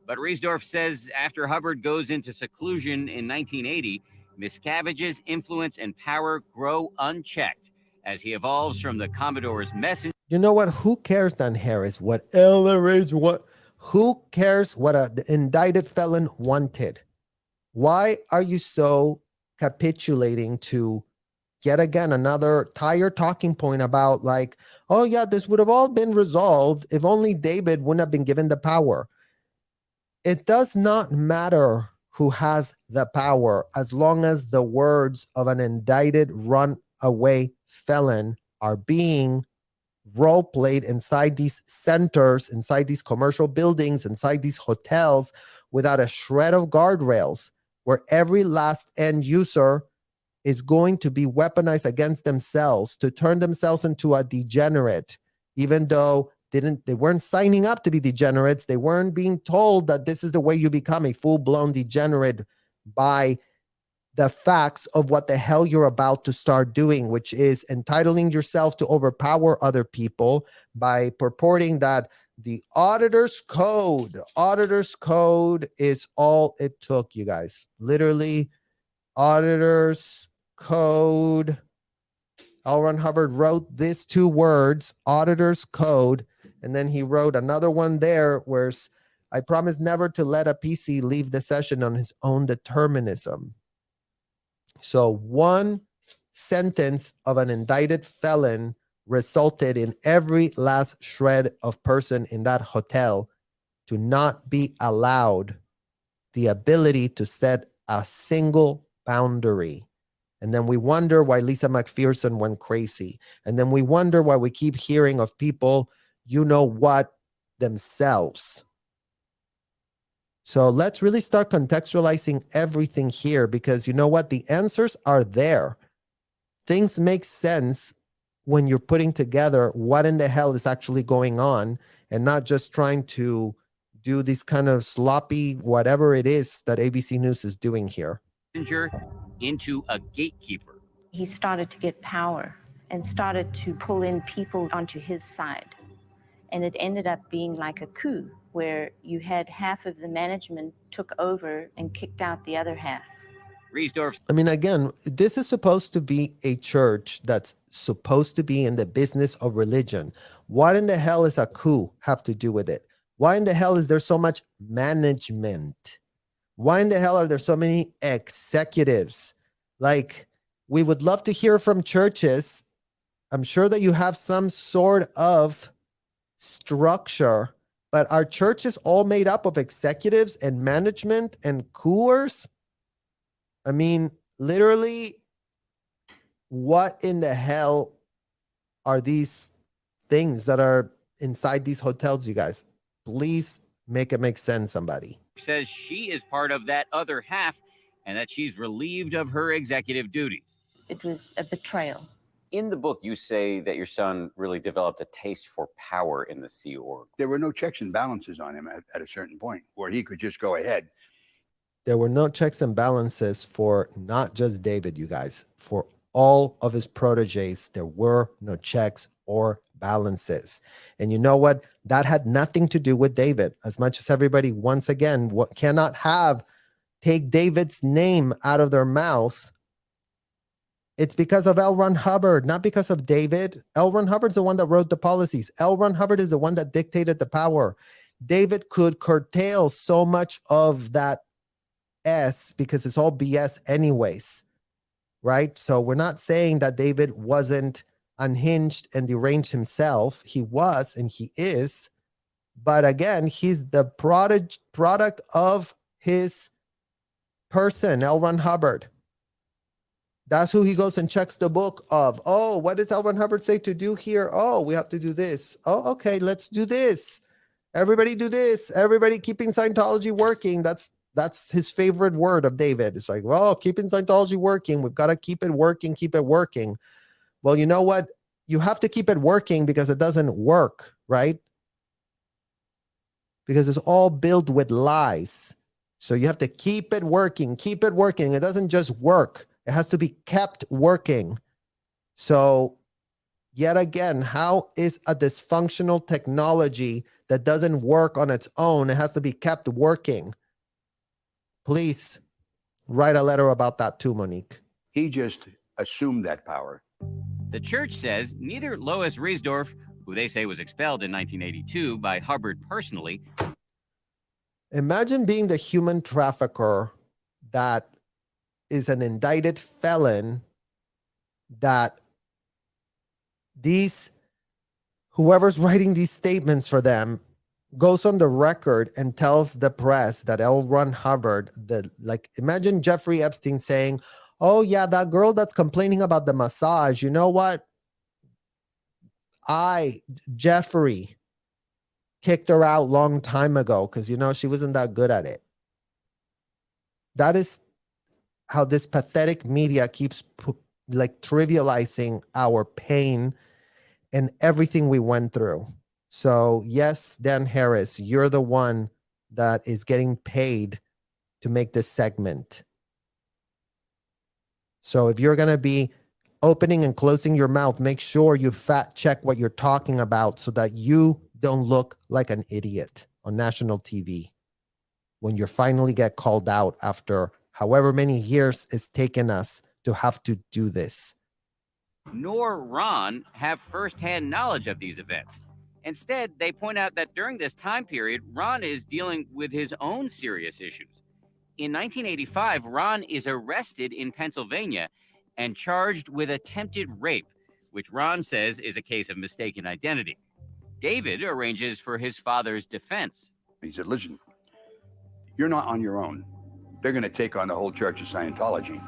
But Riesdorf says after Hubbard goes into seclusion in 1980, Miscavige's influence and power grow unchecked as he evolves from the Commodore's messenger. You know what? Who cares, Dan Harris, what LRH what? Who cares what the indicted felon wanted? Why are you so capitulating to yet again another tired talking point about like, oh yeah, this would have all been resolved if only David wouldn't have been given the power? It does not matter who has the power as long as the words of an indicted runaway felon are being role played inside these centers, inside these commercial buildings, inside these hotels without a shred of guardrails, where every last end user is going to be weaponized against themselves to turn themselves into a degenerate, even though they weren't signing up to be degenerates. They weren't being told that this is the way you become a full-blown degenerate by the facts of what the hell you're about to start doing, which is entitling yourself to overpower other people by purporting that the auditor's code is all it took, you guys. Literally, auditor's code. L Ron Hubbard wrote these two words, auditor's code, and then he wrote another one there where I promise never to let a PC leave the session on his own determinism. So one sentence of an indicted felon resulted in every last shred of person in that hotel to not be allowed the ability to set a single boundary. And then we wonder why Lisa McPherson went crazy. And then we wonder why we keep hearing of people, you know what, themselves. So let's really start contextualizing everything here, because you know what? The answers are there. Things make sense when you're putting together what in the hell is actually going on and not just trying to do this kind of sloppy whatever it is that ABC News is doing here. Into a gatekeeper. He started to get power and started to pull in people onto his side. And it ended up being like a coup where you had half of the management took over and kicked out the other half. I mean, again, this is supposed to be a church that's supposed to be in the business of religion. What in the hell is a coup have to do with it? Why in the hell is there so much management? Why in the hell are there so many executives? Like, we would love to hear from churches. I'm sure that you have some sort of structure, but are churches all made up of executives and management and coors? I mean, literally, what in the hell are these things that are inside these hotels, you guys? Please make it make sense, somebody. Says she is part of that other half and that she's relieved of her executive duties. It was a betrayal. In the book, you say that your son really developed a taste for power in the Sea Org. There were no checks and balances on him at a certain point where he could just go ahead. There were no checks and balances for not just David, you guys. For all of his proteges, there were no checks or balances. And you know what? That had nothing to do with David. As much as everybody, once again, cannot take David's name out of their mouth. It's because of L Ron Hubbard, not because of David. L Ron Hubbard's the one that wrote the policies. L Ron Hubbard is the one that dictated the power. David could curtail so much of that because it's all BS anyways, right? So we're not saying that David wasn't unhinged and deranged himself. He was and he is. But again, he's the product of his person, L Ron Hubbard. That's who he goes and checks the book of. Oh, what does L Ron Hubbard say to do here? Oh, we have to do this. Oh, okay, let's do this. Everybody do this. Everybody keeping Scientology working. That's his favorite word of David. It's like, well, keeping Scientology working. We've got to keep it working, keep it working. Well, you know what? You have to keep it working because it doesn't work, right? Because it's all built with lies. So you have to keep it working, keep it working. It doesn't just work. It has to be kept working. So yet again, how is a dysfunctional technology that doesn't work on its own? It has to be kept working. Please write a letter about that too, Monique. He just assumed that power. The church says neither Lois Riesdorf, who they say was expelled in 1982 by Hubbard personally. Imagine being the human trafficker that is an indicted felon, that whoever's writing these statements for them goes on the record and tells the press that L Ron Hubbard, imagine Jeffrey Epstein saying, oh yeah, that girl that's complaining about the massage, you know what? Jeffrey, kicked her out long time ago because, she wasn't that good at it. That is how this pathetic media keeps trivializing our pain and everything we went through. So yes, Dan Harris, you're the one that is getting paid to make this segment. So if you're going to be opening and closing your mouth, make sure you fact check what you're talking about so that you don't look like an idiot on national TV when you finally get called out after however many years it's taken us to have to do this. Nor Ron have firsthand knowledge of these events. Instead, they point out that during this time period, Ron is dealing with his own serious issues. In 1985, Ron is arrested in Pennsylvania and charged with attempted rape, which Ron says is a case of mistaken identity. David arranges for his father's defense. He said, listen, you're not on your own. They're going to take on the whole Church of Scientology.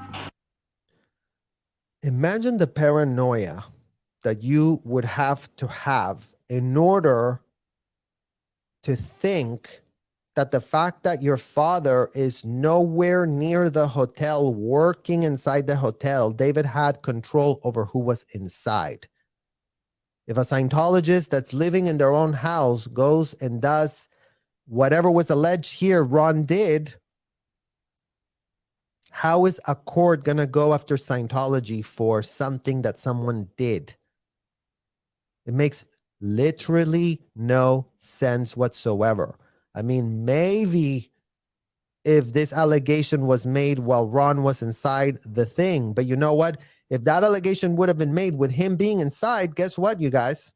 Imagine the paranoia that you would have to have in order to think that the fact that your father is nowhere near the hotel, working inside the hotel, David had control over who was inside. If a Scientologist that's living in their own house goes and does whatever was alleged here Ron did, how is a court going to go after Scientology for something that someone did? It makes literally no sense whatsoever. I mean, maybe if this allegation was made while Ron was inside the thing, but you know what? If that allegation would have been made with him being inside, guess what, you guys?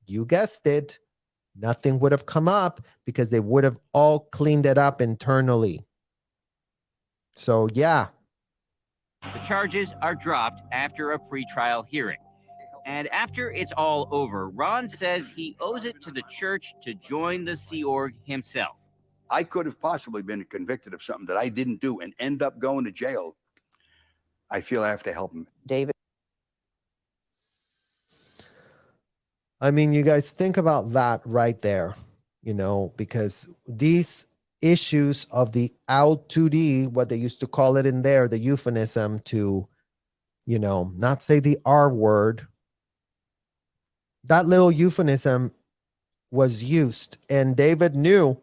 You guessed it. Nothing would have come up because they would have all cleaned it up internally. So, yeah. The charges are dropped after a pretrial hearing. And after it's all over, Ron says he owes it to the church to join the Sea Org himself. I could have possibly been convicted of something that I didn't do and end up going to jail. I feel I have to help him. David. I mean, you guys think about that right there, because these issues of the out 2D, what they used to call it in there, the euphemism to, not say the R word, that little euphemism was used. And David knew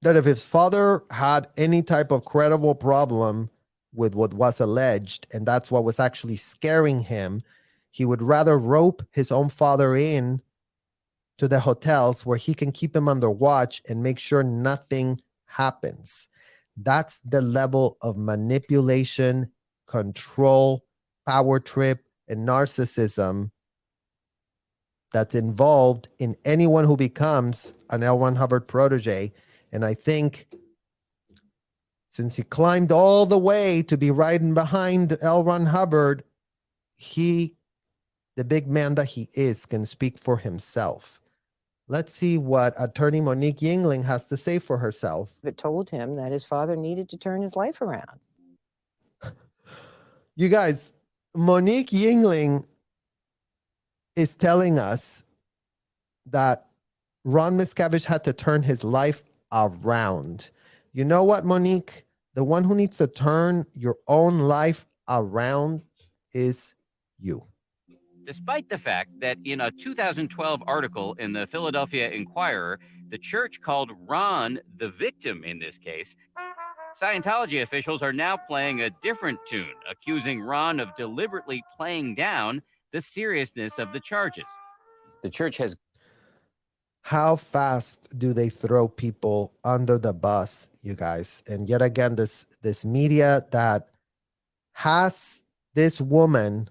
that if his father had any type of credible problem with what was alleged, and that's what was actually scaring him, he would rather rope his own father in to the hotels where he can keep him under watch and make sure nothing happens. That's the level of manipulation, control, power trip, and narcissism that's involved in anyone who becomes an L Ron Hubbard protege. And I think since he climbed all the way to be riding behind L Ron Hubbard, he the big man that he is, can speak for himself. Let's see what attorney Monique Yingling has to say for herself. It told him that his father needed to turn his life around. You guys, Monique Yingling is telling us that Ron Miscavige had to turn his life around. You know what, Monique? The one who needs to turn your own life around is you. Despite the fact that in a 2012 article in the Philadelphia Inquirer, the church called Ron the victim in this case, Scientology officials are now playing a different tune, accusing Ron of deliberately playing down the seriousness of the charges. The church has. How fast do they throw people under the bus, you guys? And yet again, this media that has this woman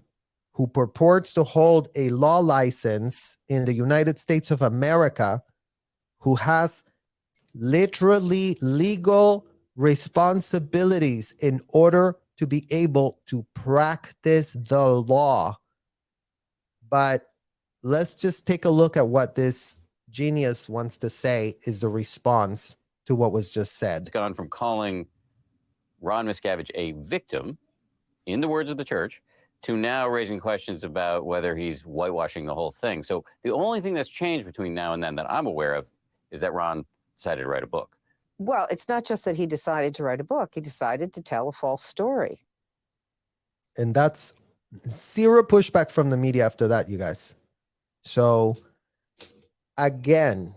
who purports to hold a law license in the United States of America, who has literally legal responsibilities in order to be able to practice the law. But let's just take a look at what this genius wants to say is the response to what was just said. It's gone from calling Ron Miscavige a victim, in the words of the church, to now raising questions about whether he's whitewashing the whole thing. So the only thing that's changed between now and then that I'm aware of is that Ron decided to write a book. Well, it's not just that he decided to write a book. He decided to tell a false story. And that's zero pushback from the media after that, you guys. So again,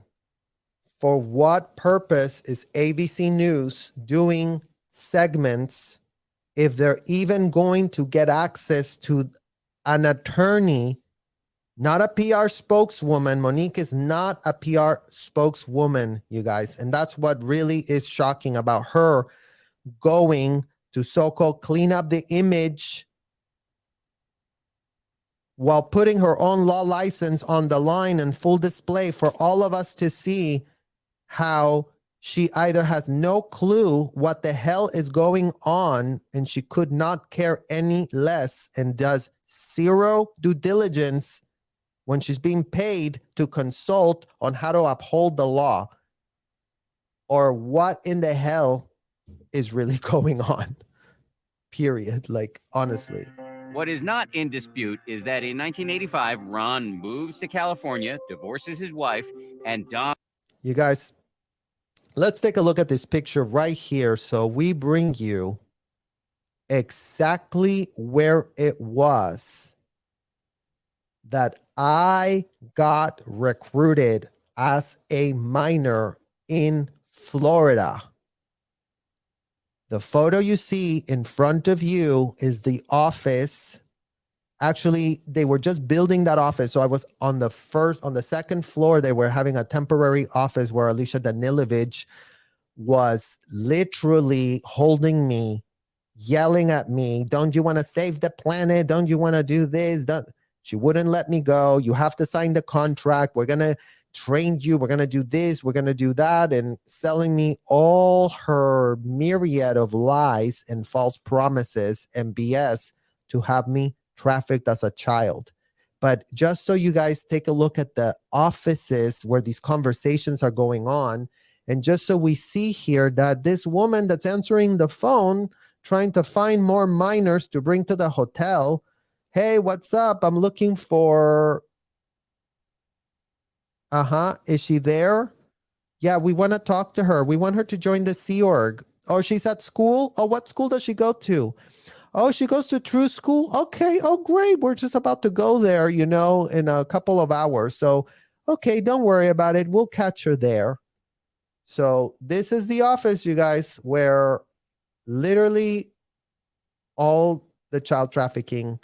for what purpose is ABC News doing segments if they're even going to get access to an attorney, not a PR spokeswoman? Monique is not a PR spokeswoman, you guys. And that's what really is shocking about her going to so-called clean up the image while putting her own law license on the line and full display for all of us to see, how she either has no clue what the hell is going on and she could not care any less, and does zero due diligence when she's being paid to consult on how to uphold the law, or what in the hell is really going on, period. Like, honestly. What is not in dispute is that in 1985, Ron moves to California, divorces his wife, and You guys, let's take a look at this picture right here. So we bring you exactly where it was that I got recruited as a minor in Florida. The photo you see in front of you is the office. Actually, they were just building that office. So I was on the second floor. They were having a temporary office where Alicia Danilovich was literally holding me, yelling at me, don't you want to save the planet? Don't you want to do this? She wouldn't let me go. You have to sign the contract. We're going to train you. We're going to do this. We're going to do that. And selling me all her myriad of lies and false promises and BS to have me trafficked as a child. But just so you guys take a look at the offices where these conversations are going on, and just so we see here that this woman that's answering the phone, trying to find more minors to bring to the hotel. Hey, what's up? I'm looking for... Is she there? Yeah, we want to talk to her. We want her to join the Sea Org. Oh, she's at school? Oh, what school does she go to? Oh, she goes to True School? Okay, oh, great. We're just about to go there, in a couple of hours. So, okay, don't worry about it. We'll catch her there. So this is the office, you guys, where literally all the child trafficking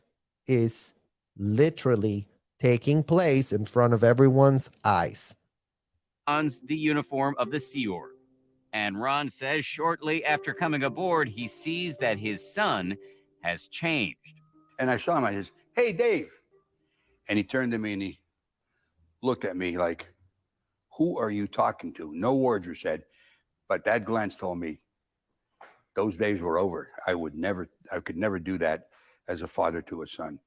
is literally taking place in front of everyone's eyes. dons the uniform of the Sea Org. And Ron says shortly after coming aboard, he sees that his son has changed. And I saw him. I said, "Hey, Dave." And he turned to me and he looked at me like, "Who are you talking to?" No words were said, but that glance told me those days were over. I could never do that as a father to a son.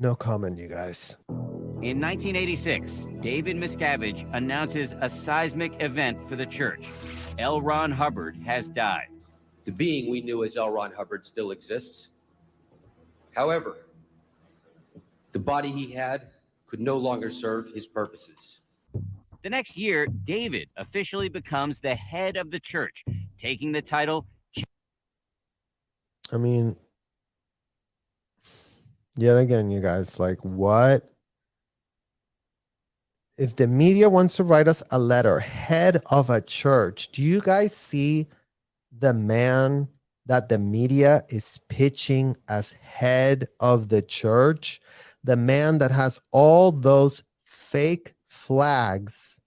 No comment, you guys. In 1986, David Miscavige announces a seismic event for the church. L Ron Hubbard has died. The being we knew as L Ron Hubbard still exists. However, the body he had could no longer serve his purposes. The next year, David officially becomes the head of the church, taking the title. I mean, yet again, you guys, like, what? If the media wants to write us a letter, head of a church, do you guys see the man that the media is pitching as head of the church? The man that has all those fake flags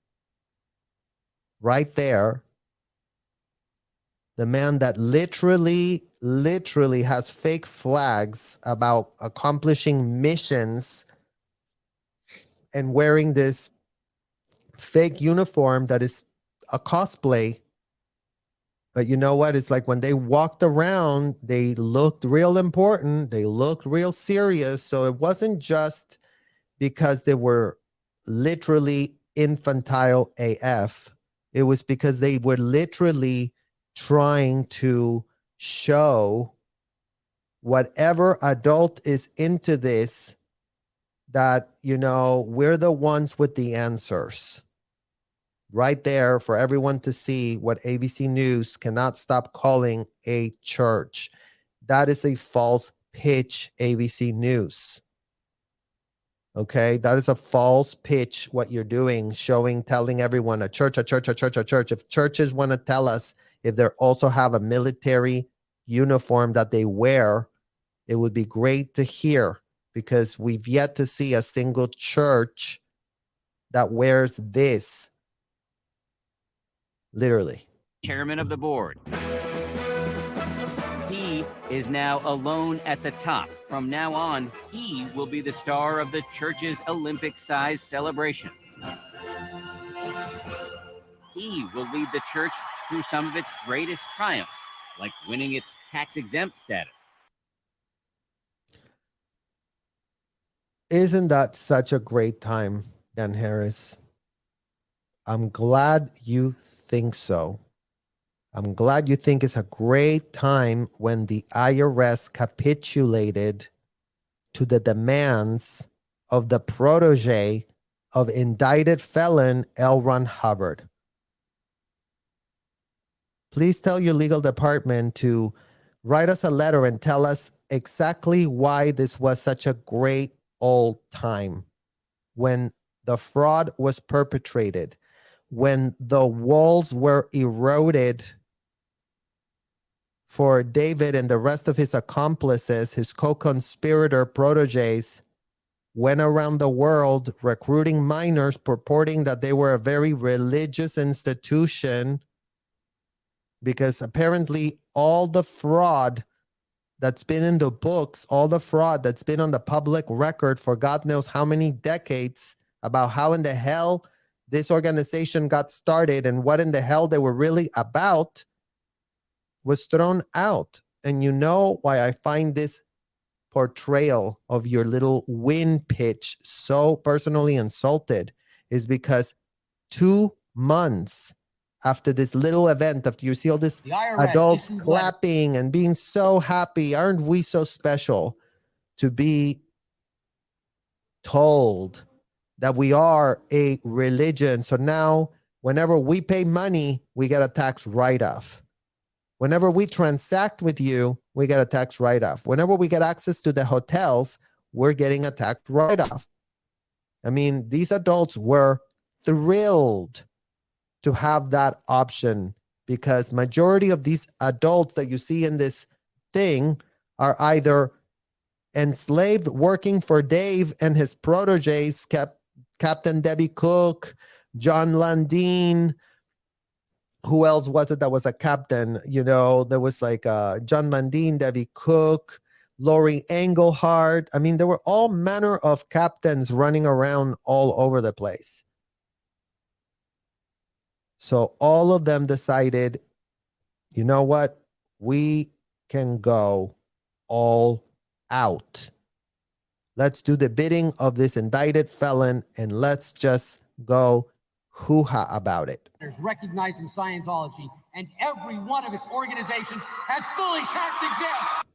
right there. The man that literally has fake flags about accomplishing missions and wearing this fake uniform that is a cosplay. But you know what? It's like when they walked around, they looked real important. They looked real serious. So it wasn't just because they were literally infantile AF. It was because they were literally trying to show whatever adult is into this that, you know, we're the ones with the answers. Right there for everyone to see what ABC News cannot stop calling a church. That is a false pitch, ABC News. Okay, that is a false pitch, what you're doing, telling everyone a church. If churches want to tell us if they also have a military uniform that they wear, it would be great to hear, because we've yet to see a single church that wears this. Literally. Chairman of the board. He is now alone at the top. From now on, he will be the star of the church's Olympic-sized celebration. He will lead the church through some of its greatest triumphs, like winning its tax-exempt status. Isn't that such a great time, Dan Harris? I'm glad you think so. I'm glad you think it's a great time when the IRS capitulated to the demands of the protege of indicted felon L Ron Hubbard. Please tell your legal department to write us a letter and tell us exactly why this was such a great old time when the fraud was perpetrated, when the walls were eroded for David and the rest of his accomplices, his co-conspirator proteges, went around the world recruiting minors, purporting that they were a very religious institution, because apparently all the fraud that's been in the books, all the fraud that's been on the public record for God knows how many decades about how in the hell this organization got started and what in the hell they were really about was thrown out. And you know why I find this portrayal of your little win pitch so personally insulted is because 2 months after this little event, after you see all this adults clapping and being so happy, aren't we so special to be told that we are a religion? So now whenever we pay money, we get a tax write-off. Whenever we transact with you, we get a tax write-off. Whenever we get access to the hotels, we're getting a tax write-off. I mean, these adults were thrilled to have that option, because majority of these adults that you see in this thing are either enslaved working for Dave and his proteges, Captain Debbie Cook, John Landine. Who else was it that was a captain? You know, there was like John Landine, Debbie Cook, Lori Englehart. I mean, there were all manner of captains running around all over the place. So all of them decided, you know what? We can go all out. Let's do the bidding of this indicted felon and let's just go hoo-ha about it. Recognizing Scientology and every one of its organizations as fully tax-exempt.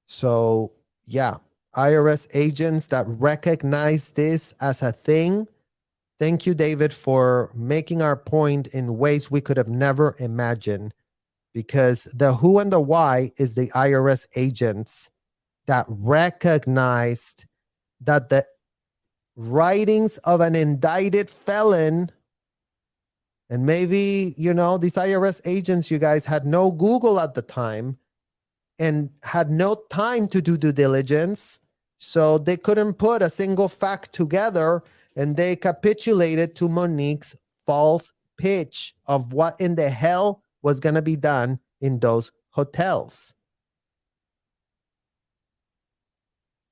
So, yeah, IRS agents that recognize this as a thing. Thank you, David, for making our point in ways we could have never imagined, because the who and the why is the IRS agents that recognized that the writings of an indicted felon, and maybe, you know, these IRS agents, you guys, had no Google at the time and had no time to do due diligence. So they couldn't put a single fact together, and they capitulated to Monique's false pitch of what in the hell was going to be done in those hotels.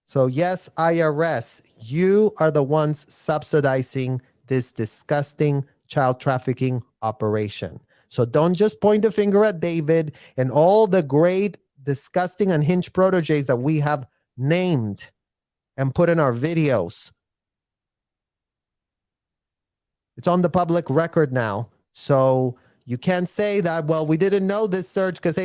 So yes, IRS, you are the ones subsidizing this disgusting child trafficking operation. So don't just point the finger at David and all the great, disgusting, unhinged proteges that we have named and put in our videos. It's on the public record now. So you can't say that, well, we didn't know this, Serge, because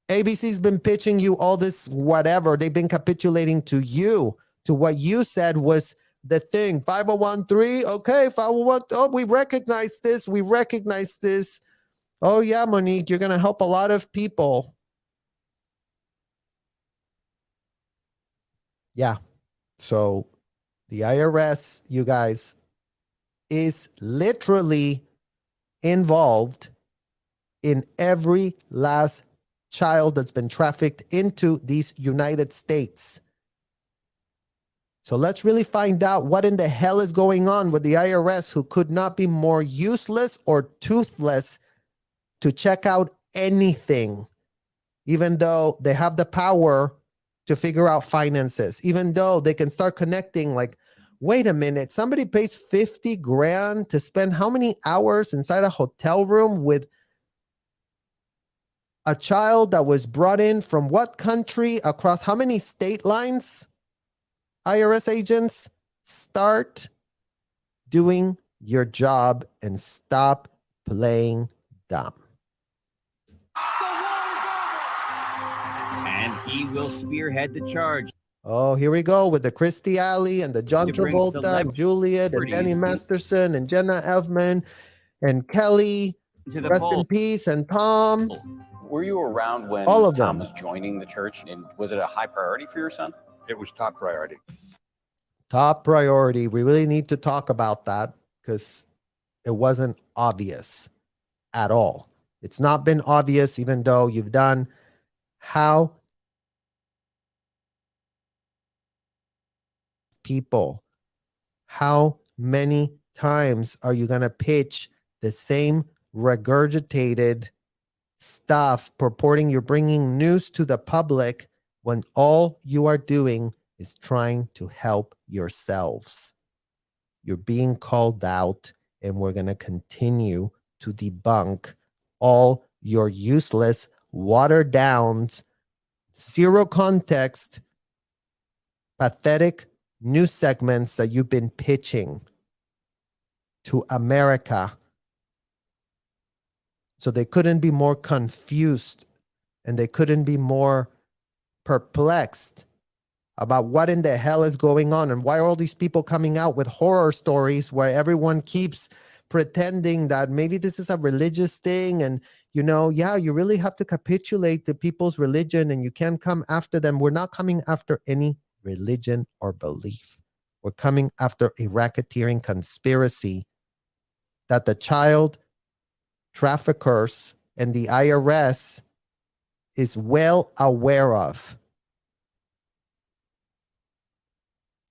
ABC's been pitching you all this whatever. They've been capitulating to you, to what you said was the thing. 5013, okay, 501, oh, we recognize this, we recognize this. Oh yeah, Monique, you're going to help a lot of people. Yeah, so the IRS, you guys, is literally involved in every last child that's been trafficked into these United States. So let's really find out what in the hell is going on with the IRS, who could not be more useless or toothless to check out anything, even though they have the power to figure out finances, even though they can start connecting like, wait a minute, somebody pays 50 grand to spend how many hours inside a hotel room with a child that was brought in from what country, across how many state lines? IRS agents, start doing your job and stop playing dumb. And he will spearhead the charge. Oh, here we go with the Christy Alley and the John To bring Travolta and Juliet and Danny Masterson and Jenna Elfman and Kelly. To the Rest in fold. peace, and Tom. Were you around when All of Tom them. was joining the church? And was it a high priority for your son? It was top priority. Top priority. We really need to talk about that because it wasn't obvious at all. It's not been obvious, even though you've done how people, how many times are you going to pitch the same regurgitated stuff purporting you're bringing news to the public when all you are doing is trying to help yourselves? You're being called out, and we're going to continue to debunk all your useless, watered down, zero context, pathetic news segments that you've been pitching to America. So they couldn't be more confused and they couldn't be more perplexed about what in the hell is going on and why are all these people coming out with horror stories where everyone keeps pretending that maybe this is a religious thing and, you know, yeah, you really have to capitulate to people's religion and you can't come after them. We're not coming after any religion or belief. We're coming after a racketeering conspiracy that the child traffickers and the IRS is well aware of.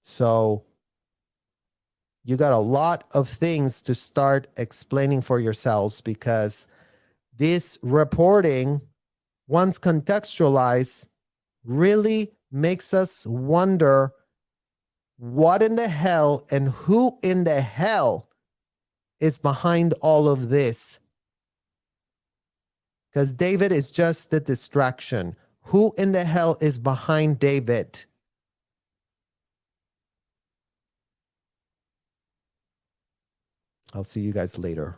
So you got a lot of things to start explaining for yourselves, because this reporting, once contextualized, really makes us wonder what in the hell and who in the hell is behind all of this. Because David is just the distraction. Who in the hell is behind David? I'll see you guys later.